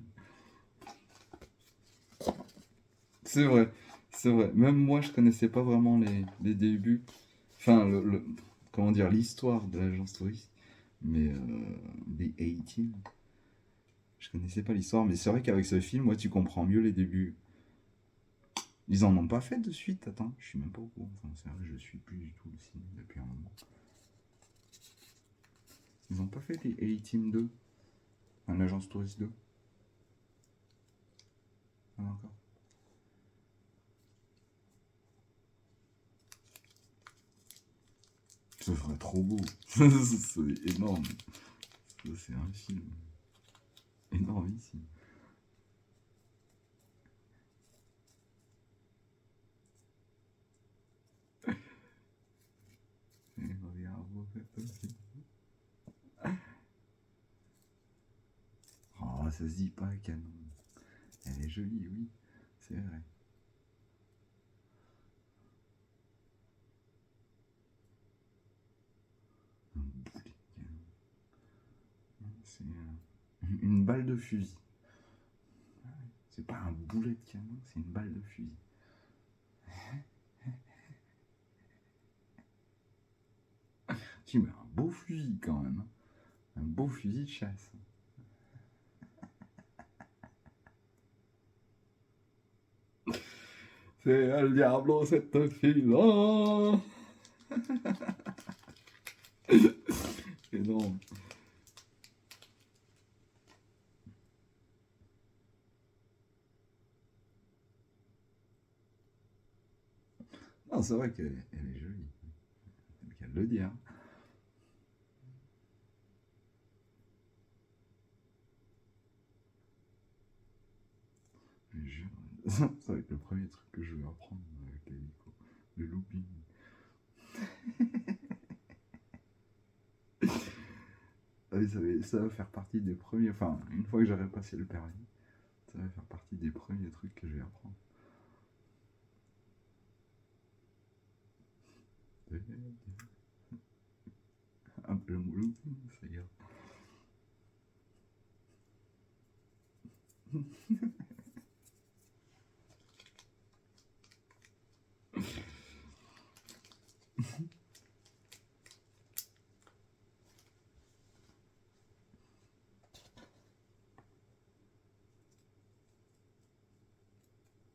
C'est vrai, c'est vrai. Même moi, je connaissais pas vraiment les débuts. Enfin, comment dire, l'histoire de l'agence touriste. Mais des A-Team, je connaissais pas l'histoire. Mais c'est vrai qu'avec ce film, moi, tu comprends mieux les débuts. Ils en ont pas fait de suite, attends, je suis même pas au courant. Enfin, c'est vrai, je suis plus du tout le cinéma depuis un moment. Ils ont pas fait les A-Team 2, un agence touriste 2. Ah, encore. Ce serait trop beau. C'est énorme. Ça, c'est un film énormissime. Et regarde, vous faites aussi. Oh, ça se dit pas, canon. Elle est jolie, oui, c'est vrai. Un boulet de canon. C'est une balle de fusil. C'est pas un boulet de canon, c'est une balle de fusil. Tu mets un beau fusil quand même. Un beau fusil de chasse. C'est el diablo cette fille-là. Énorme. Non, c'est vrai qu'elle est jolie. C'est qu'à le dire. Ça va être le premier truc que je vais apprendre avec l'hélico. Le looping. Ah oui, ça va faire partie des premiers. Enfin, une fois que j'aurai passé le permis, ça va faire partie des premiers trucs que je vais apprendre. Un peu le mot looping, ça ira.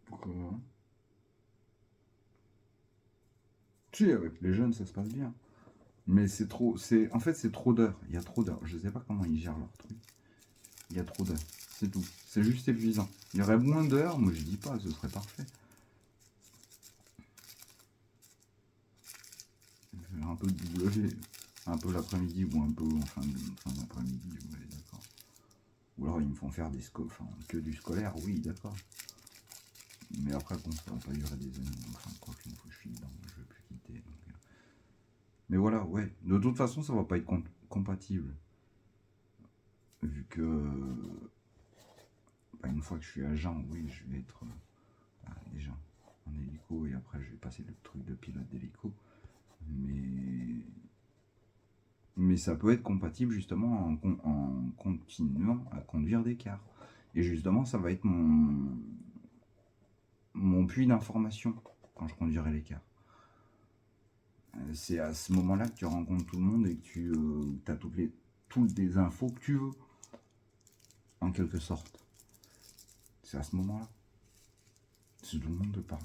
Pourquoi hein. Si, avec les jeunes, ça se passe bien. Mais c'est trop. En fait, c'est trop d'heures. Il y a trop d'heures. Je sais pas comment ils gèrent leur truc. Il y a trop d'heures. C'est tout. C'est juste épuisant. Il y aurait moins d'heures, moi je dis pas, ce serait parfait. un peu de W, un peu l'après-midi ou un peu en fin d'après-midi, ouais, d'accord. Ou alors ils me font faire que du scolaire, oui, d'accord. Mais après, bon, ça va pas durer des années. Enfin, quoi qu'une fois que je suis dedans, je vais plus quitter. Mais voilà, ouais. De toute façon, ça va pas être compatible. Vu que, bah, une fois que je suis agent, oui, je vais être déjà en hélico et après je vais passer le truc de pilote d'hélico. Mais ça peut être compatible justement en continuant à conduire des cars. Et justement, ça va être mon puits d'information quand je conduirai les cars. C'est à ce moment-là que tu rencontres tout le monde et que tu as toutes les infos que tu veux, en quelque sorte. C'est à ce moment-là. C'est tout le monde te parle.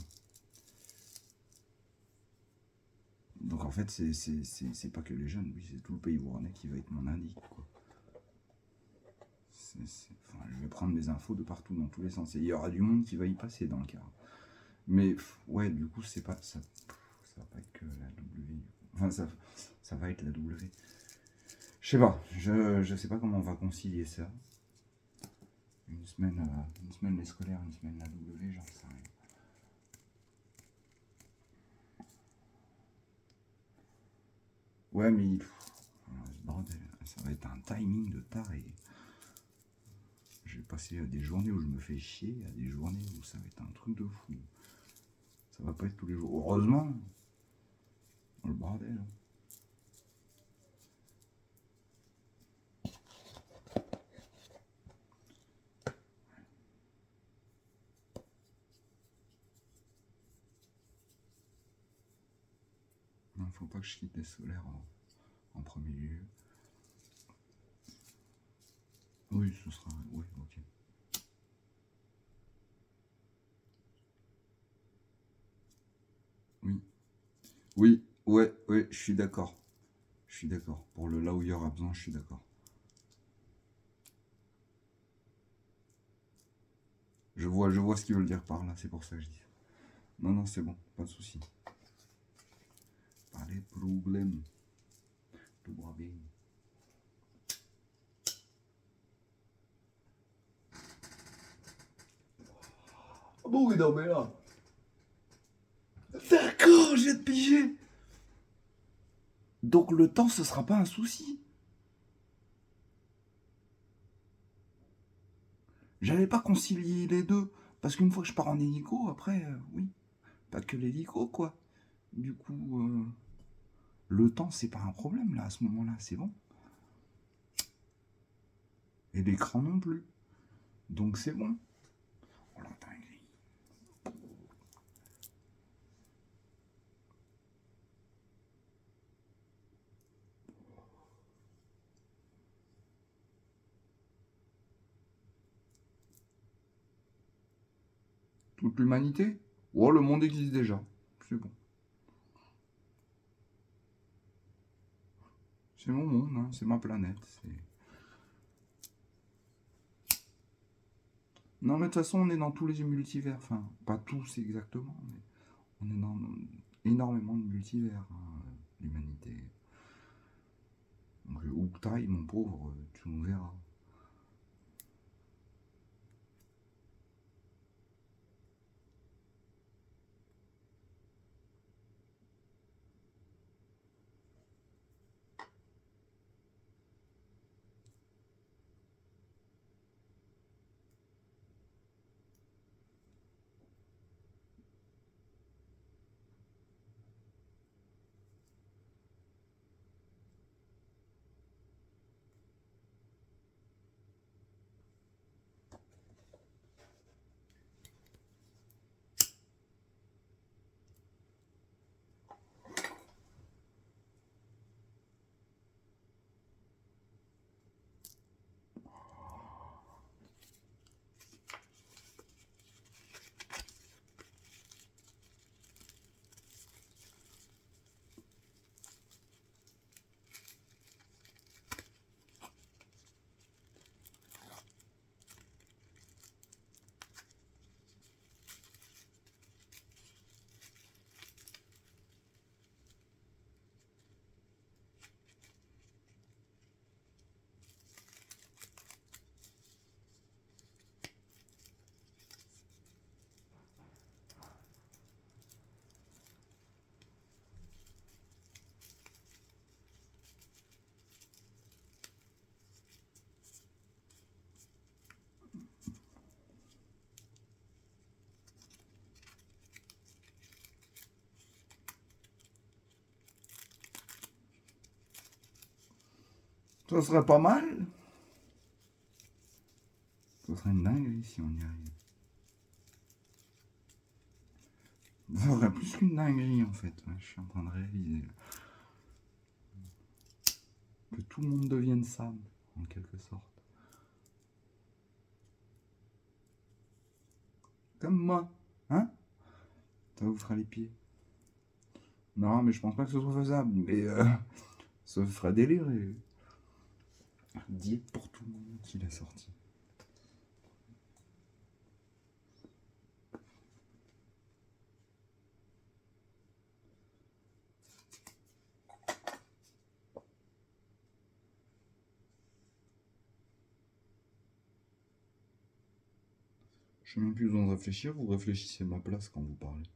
Donc en fait, c'est pas que les jeunes, oui, c'est tout le pays vournais qui va être mon indique, quoi. Enfin, je vais prendre mes infos de partout, dans tous les sens. Et il y aura du monde qui va y passer dans le car. Mais ouais, du coup, c'est pas ça. Ça va pas être que la W. Enfin, ça va être la W. Je sais pas. Je sais pas comment on va concilier ça. Une semaine les scolaires, une semaine la W, j'en sais rien. Ouais, mais bordel, ça va être un timing de taré. Je vais passer à des journées où je me fais chier, à des journées où ça va être un truc de fou. Ça va pas être tous les jours. Heureusement, le bordel. Non, faut pas que je quitte les solaires en premier lieu. Oui, ce sera. Oui, ok. Oui. Oui, ouais, ouais, je suis d'accord. Je suis d'accord. Pour le là où il y aura besoin, je suis d'accord. Je vois ce qu'ils veulent dire par là, c'est pour ça que je dis. Non, non, c'est bon, pas de souci. Pas de problème. Tout va bien. Ah bon, oui, non, mais là. D'accord, j'ai de pigé. Donc le temps, ce sera pas un souci. J'allais pas concilier les deux. Parce qu'une fois que je pars en hélico, après, oui. Pas que l'hélico, quoi. Du coup, le temps, c'est pas un problème, là, à ce moment-là, c'est bon. Et l'écran non plus. Donc c'est bon. Oh la dinguerie. Toute l'humanité. Oh, le monde existe déjà. C'est bon. C'est mon monde, hein, c'est ma planète. Non, mais de toute façon, on est dans tous les multivers. Enfin, pas tous exactement, mais on est dans énormément de multivers, hein, l'humanité. Donc, où que t'ailles, mon pauvre, tu nous verras. Ça serait pas mal. Ça serait une dinguerie si on y arrive. Ça serait plus qu'une dinguerie en fait. Ouais, je suis en train de réaliser. Que tout le monde devienne Sam, en quelque sorte. Comme moi. Hein? Ça vous fera les pieds. Non, mais je pense pas que ce soit faisable. Mais ça ferait délire. Diète pour tout le monde qui l'a sorti. Je n'ai même plus besoin de réfléchir, vous réfléchissez à ma place quand vous parlez.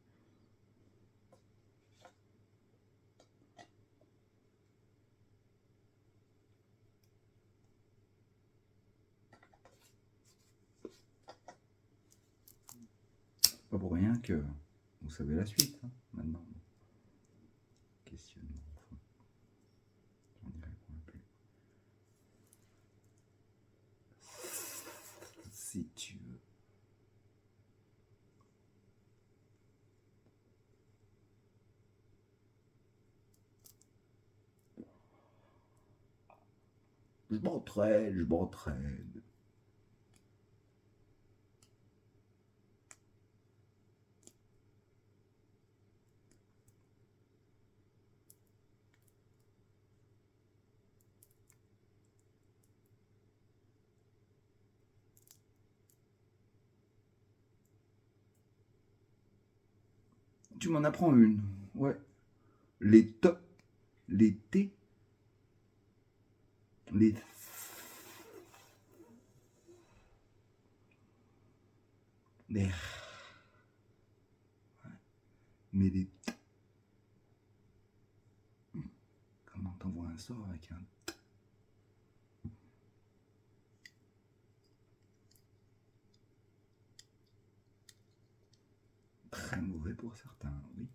Pas pour rien que vous savez la suite, hein, maintenant. Questionnement. J'en y répondrai plus. Si tu veux. Je m'entraîne, je m'entraîne. Tu m'en apprends une. Ouais. Les T, les T, les les R. Ouais. Mais les T. Comment t'envoies un sort avec un T? Très mauvais pour certains, oui.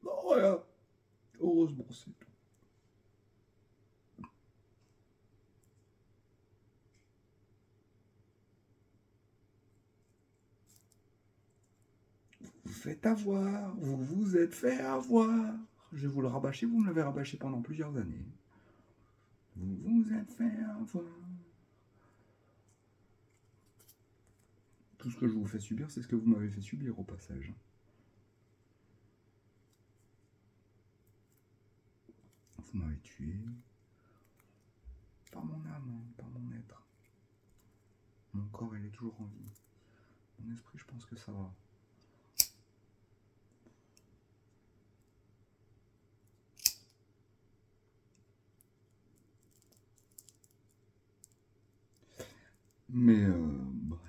Non, rien. Heureusement, c'est tout. Vous faites avoir, vous vous êtes fait avoir. Je vais vous le rabâcher, vous me l'avez rabâché pendant plusieurs années. Vous vous êtes fait avoir. Tout ce que je vous fais subir, c'est ce que vous m'avez fait subir au passage. Vous m'avez tué. Par mon âme, par mon être. Mon corps, il est toujours en vie. Mon esprit, je pense que ça va. Mais bref.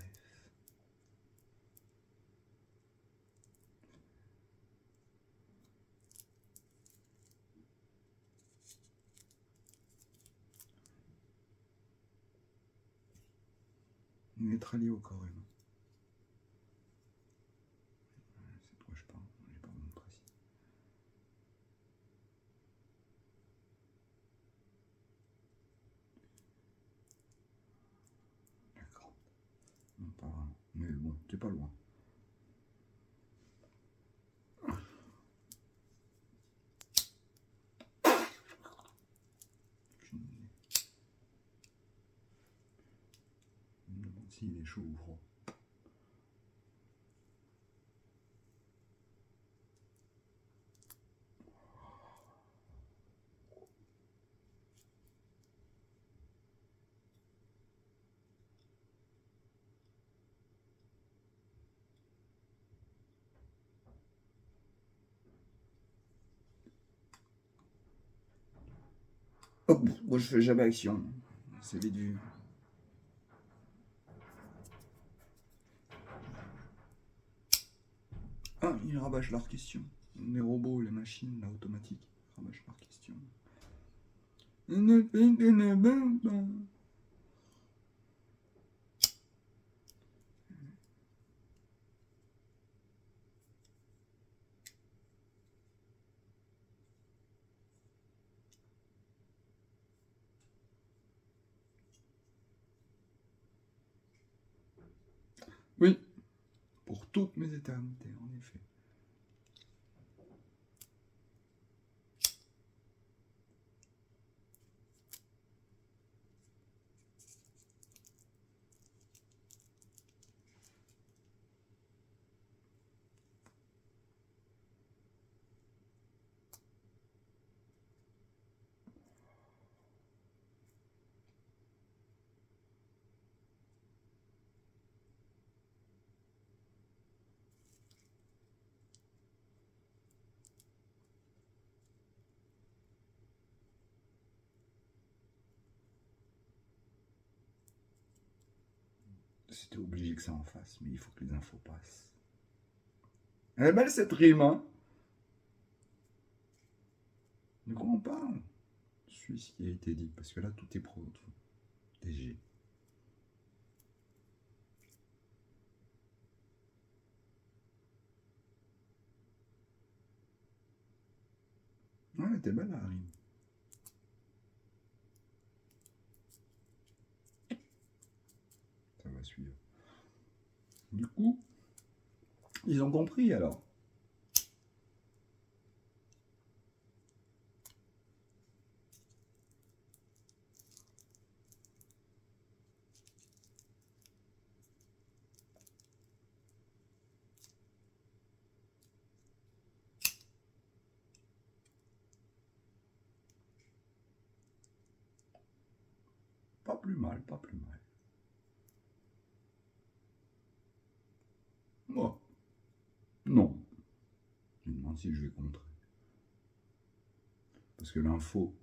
Il est très lié au corps humain. C'est de quoi je parle, j'ai pas besoin de précis. D'accord. Non, pas vraiment. Mais bon, t'es pas loin. Je me demande s'il est chaud ou froid. Hop, moi je fais jamais action. C'est vite vu. Ah, ils rabâchent leurs questions. Les robots, les machines, la automatique, rabâchent leurs questions. Oui, pour toutes mes éternités, en effet. C'était obligé que ça en fasse, mais il faut que les infos passent. Elle est belle cette rime, hein? De quoi on parle? Je suis ce qui a été dit, parce que là tout est pro, tout. DG. Ouais, elle était belle la rime. Ça va suivre. Du coup, ils ont compris alors. Pas plus mal, pas plus mal. Moi, non. Je me demande si je vais contrer. Parce que l'info.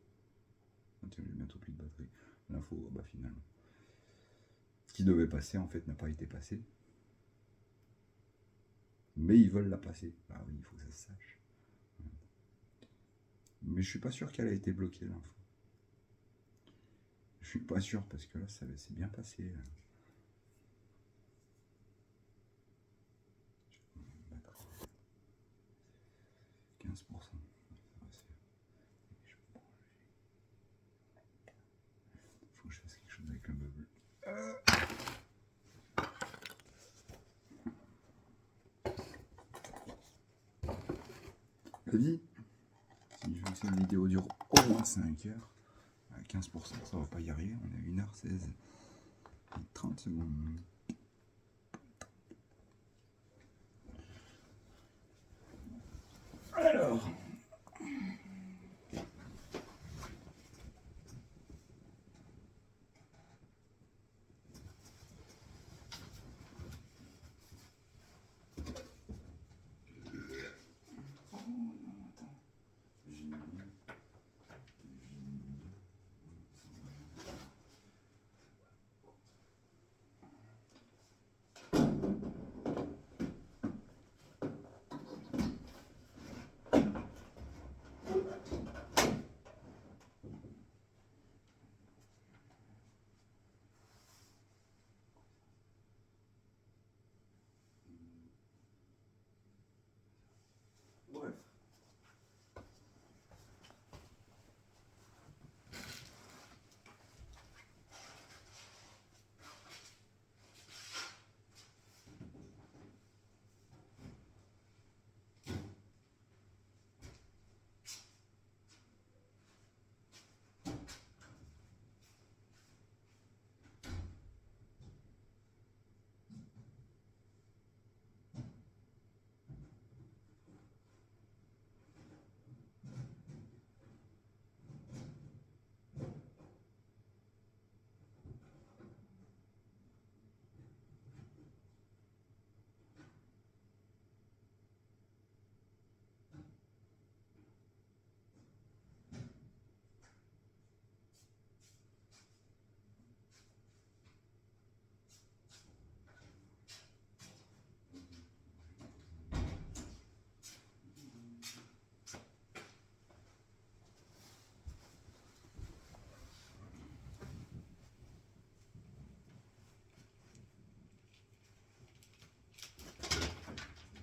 Ah, tiens, j'ai bientôt plus de batterie. L'info, bah finalement. Ce qui devait passer, en fait, n'a pas été passé. Mais ils veulent la passer. Ah oui, il faut que ça se sache. Mais je suis pas sûr qu'elle a été bloquée, l'info. Je suis pas sûr, parce que là, ça s'est bien passé. 15%. Faut que je fasse quelque chose avec le meuble. Vas-y. Si je veux que cette vidéo dure au moins 5 heures, à 15%, ça va pas y arriver. On est à 1h16 et 30 secondes. Alors.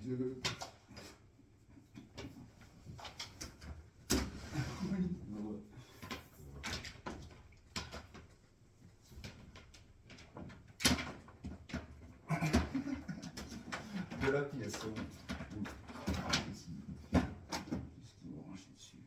Dieu. De la pièce. Qu'est-ce qu'ils vont ranger dessus?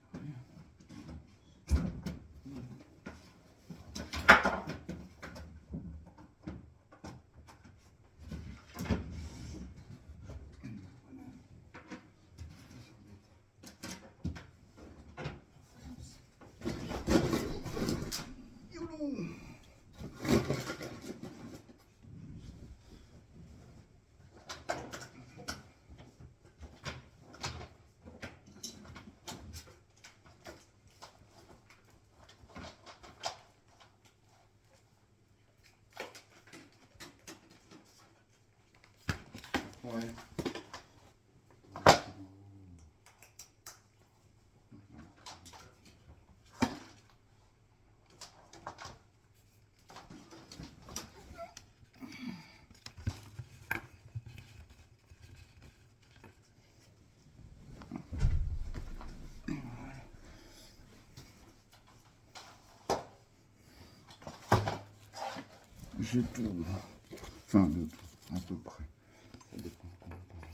Ouais. J'ai tout. Enfin, de tout, à peu près. Ça dépend comment on parle.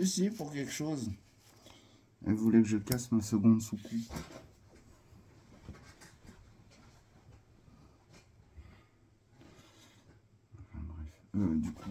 Si, pour quelque chose. Elle voulait que je casse ma seconde soucoupe. Enfin, bref. Du coup.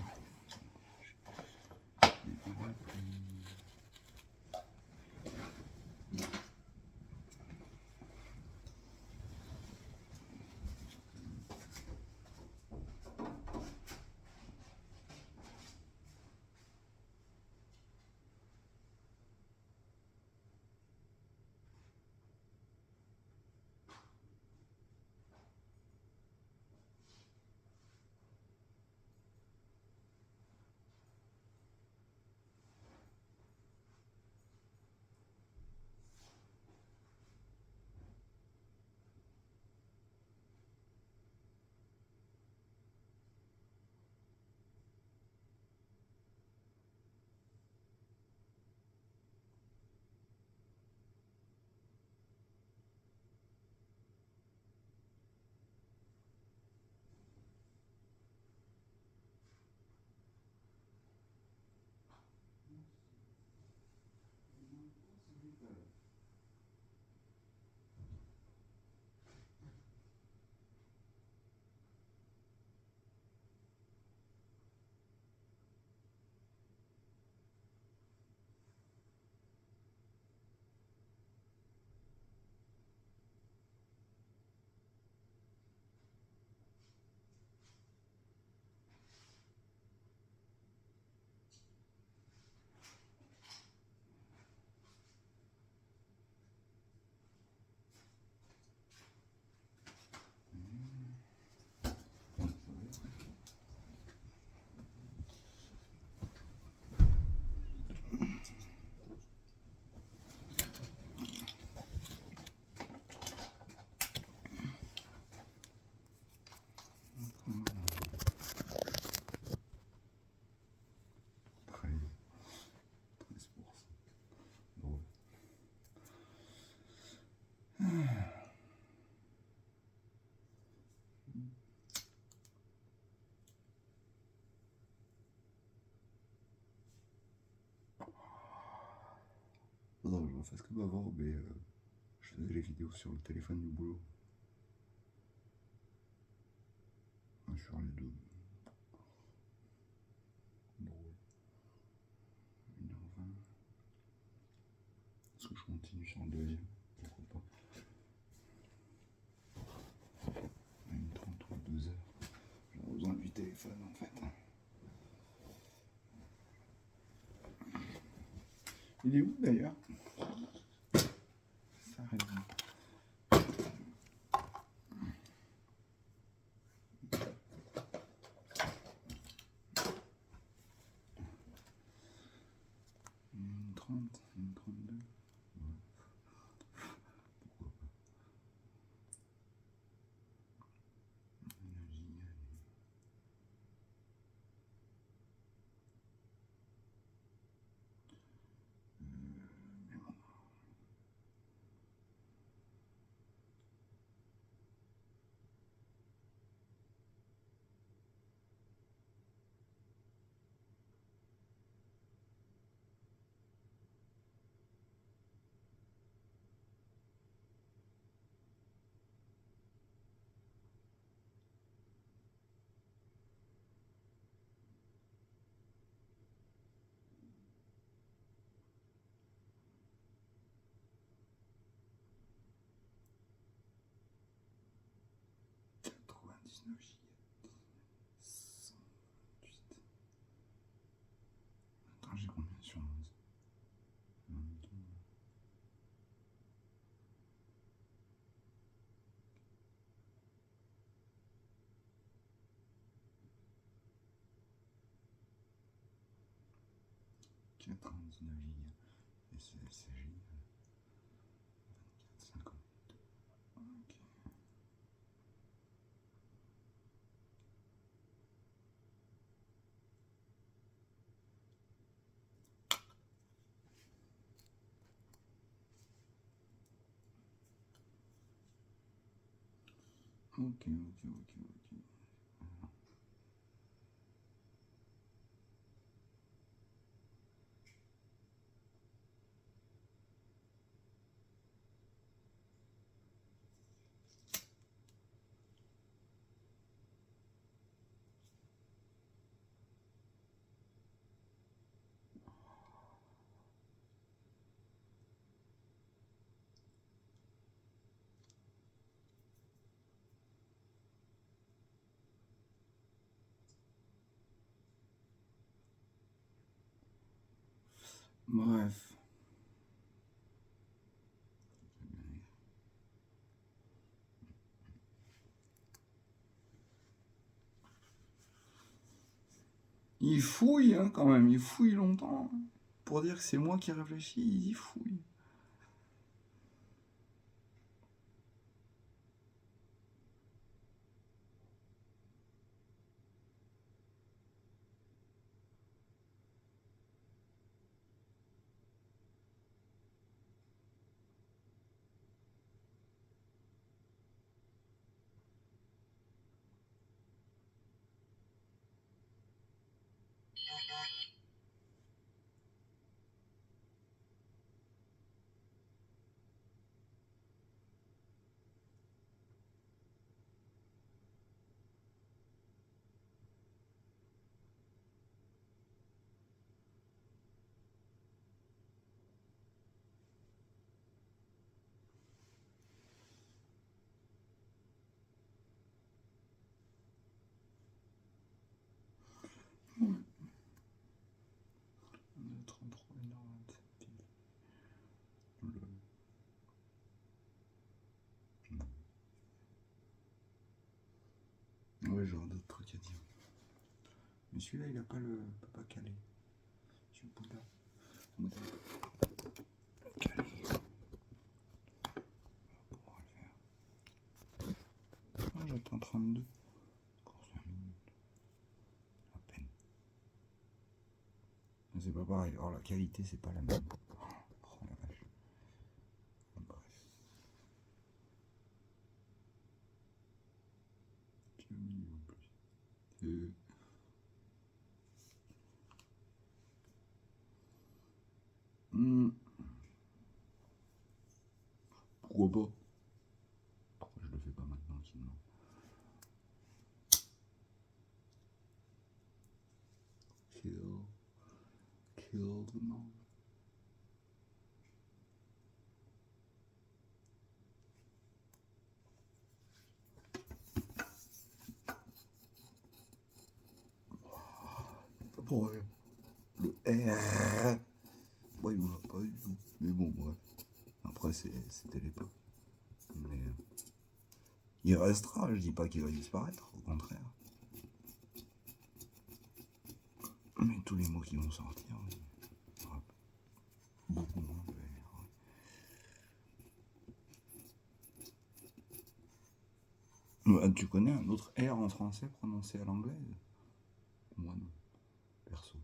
Non, je refasse comme avant, mais je faisais les vidéos sur le téléphone du boulot. Sur les deux. Drôle. 1h20. Est-ce que je continue sur le deuxième? Pourquoi pas? 1h30 ou 2h. J'ai besoin du téléphone en fait. Il est où d'ailleurs? Ça arrive. Une 30, une 32. Go. 128. Attends, j'ai combien sur 11? 99 gigas. Et c'est génial. 24, 50. Ok. Ok. Bref. Il fouille, hein, quand même, il fouille longtemps. Pour dire que c'est moi qui réfléchis, il fouille. Ouais. 33, 1h27. Ouais, j'aurais d'autres trucs à dire. Mais celui-là, il a pas le. Peut pas caler. Je suis Bouddha. Caler. On pourra le faire. Ah, j'attends 32. Encore 5 minutes. À peine. C'est pas pareil. Alors la qualité, c'est pas la même. Oh la vache. Bref. Puis au milieu en plus. Pourquoi pas? Pourquoi je le fais pas maintenant sinon? Kill them all. Ouais. Le R. Ouais, il m'en a pas du tout. Mais bon, bref. Après, c'était l'époque. Mais il restera, je dis pas qu'il va disparaître, au contraire. Mais tous les mots qui vont sortir, il y aura beaucoup moins de R. Tu connais un autre R en français prononcé à l'anglaise? Moi non, perso.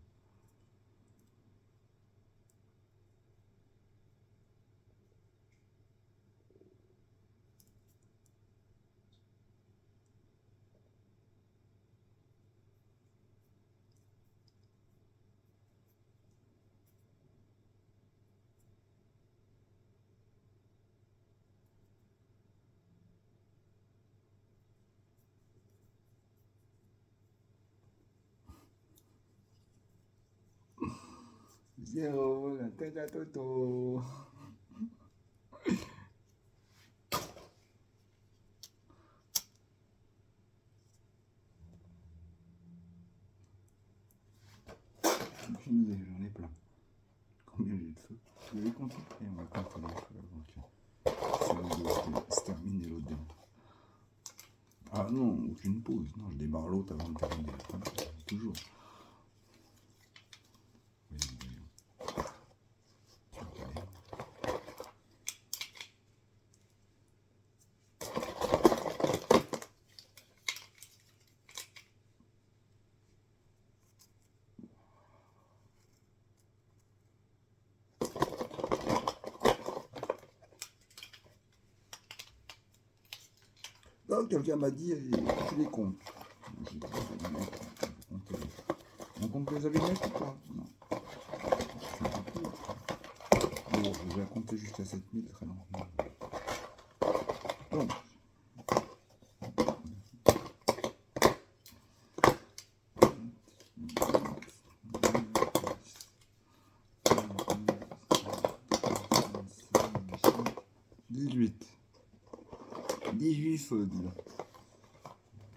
Zéro, la tête à Toto. aucune idée, j'en ai plein. Combien j'ai de feux? Je vais les compter et on va compter les feux avant que se terminer l'autre démon. Ah non, aucune pause. Non, je démarre l'autre avant de terminer la première. Toujours. Voyons, voyons. Là, quelqu'un m'a dit, tu les comptes. J'ai dit, on compte les allumettes ou pas? Non. Bon, je vais compter jusqu'à 7000 très lentement. Donc, dix-huit. 18 feux, dis donc.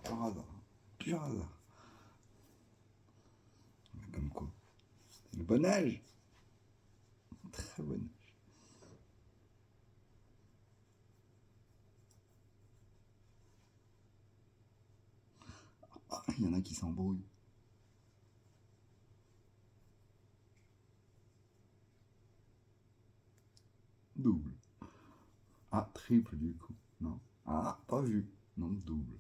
Par hasard. Pur hasard. Comme quoi. Le bon âge. Très bon âge. Ah, il y en a qui s'embrouillent. Double. Ah, triple du coup. Non. Ah, pas vu. Non, double.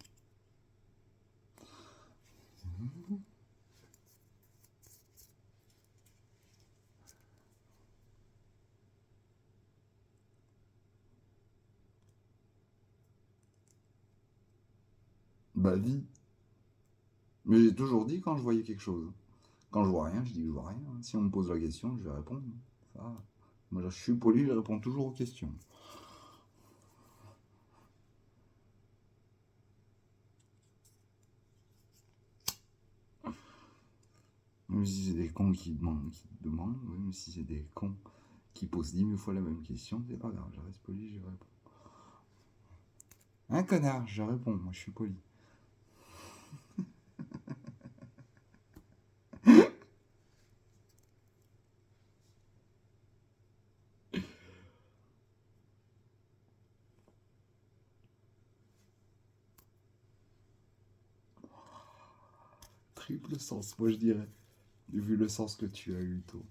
Bah, vie. Mais j'ai toujours dit quand je voyais quelque chose. Quand je vois rien, je dis que je vois rien. Si on me pose la question, je vais répondre. Ça, moi, je suis poli, je réponds toujours aux questions. Même si c'est des cons qui demandent, oui, mais si c'est des cons qui posent 10 000 fois la même question, c'est pas grave, je reste poli, je réponds. Un connard, je réponds, moi je suis poli. Triple sens, moi je dirais, vu le sens que tu as eu, toi.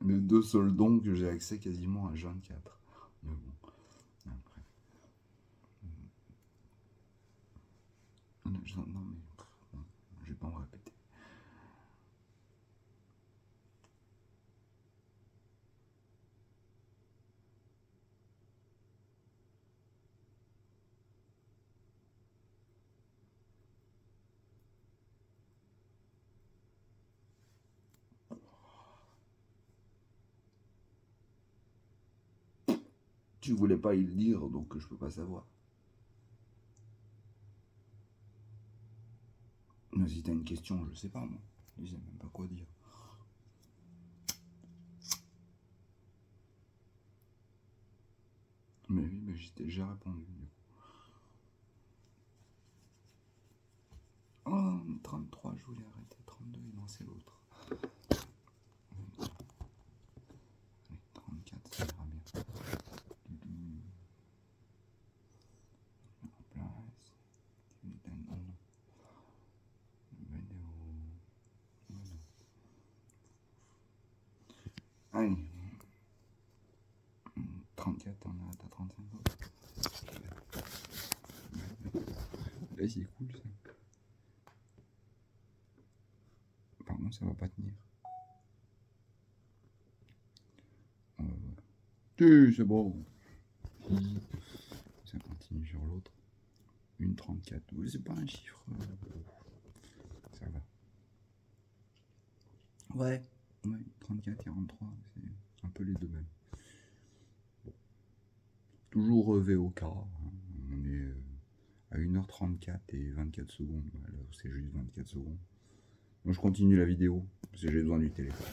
Les deux seuls dons que j'ai accès quasiment à 24. Mais bon, après. Non, mais bon, je vais pas me répéter. Tu voulais pas y le dire, donc je peux pas savoir. Mais si t'as une question, je sais pas moi. Je sais même pas quoi dire. Mais oui, mais j'ai déjà répondu. Oh, 33, je voulais arrêter. 32, non, c'est l'autre. Allez, 34, ça ira bien. En place. Non, non. Allez. 34, on arrête à 35 autres. Là, c'est cool ça. Par contre, ça va pas tenir. C'est bon. Ça continue sur l'autre. Une 34. Oui, c'est pas un chiffre. Ça va. Ouais. Ouais, 34, 43. C'est un peu les deux mêmes. Bon. Toujours VOK. Hein. On est à 1h34 et 24 secondes. Là, c'est juste 24 secondes. Moi, je continue la vidéo, parce que j'ai besoin du téléphone.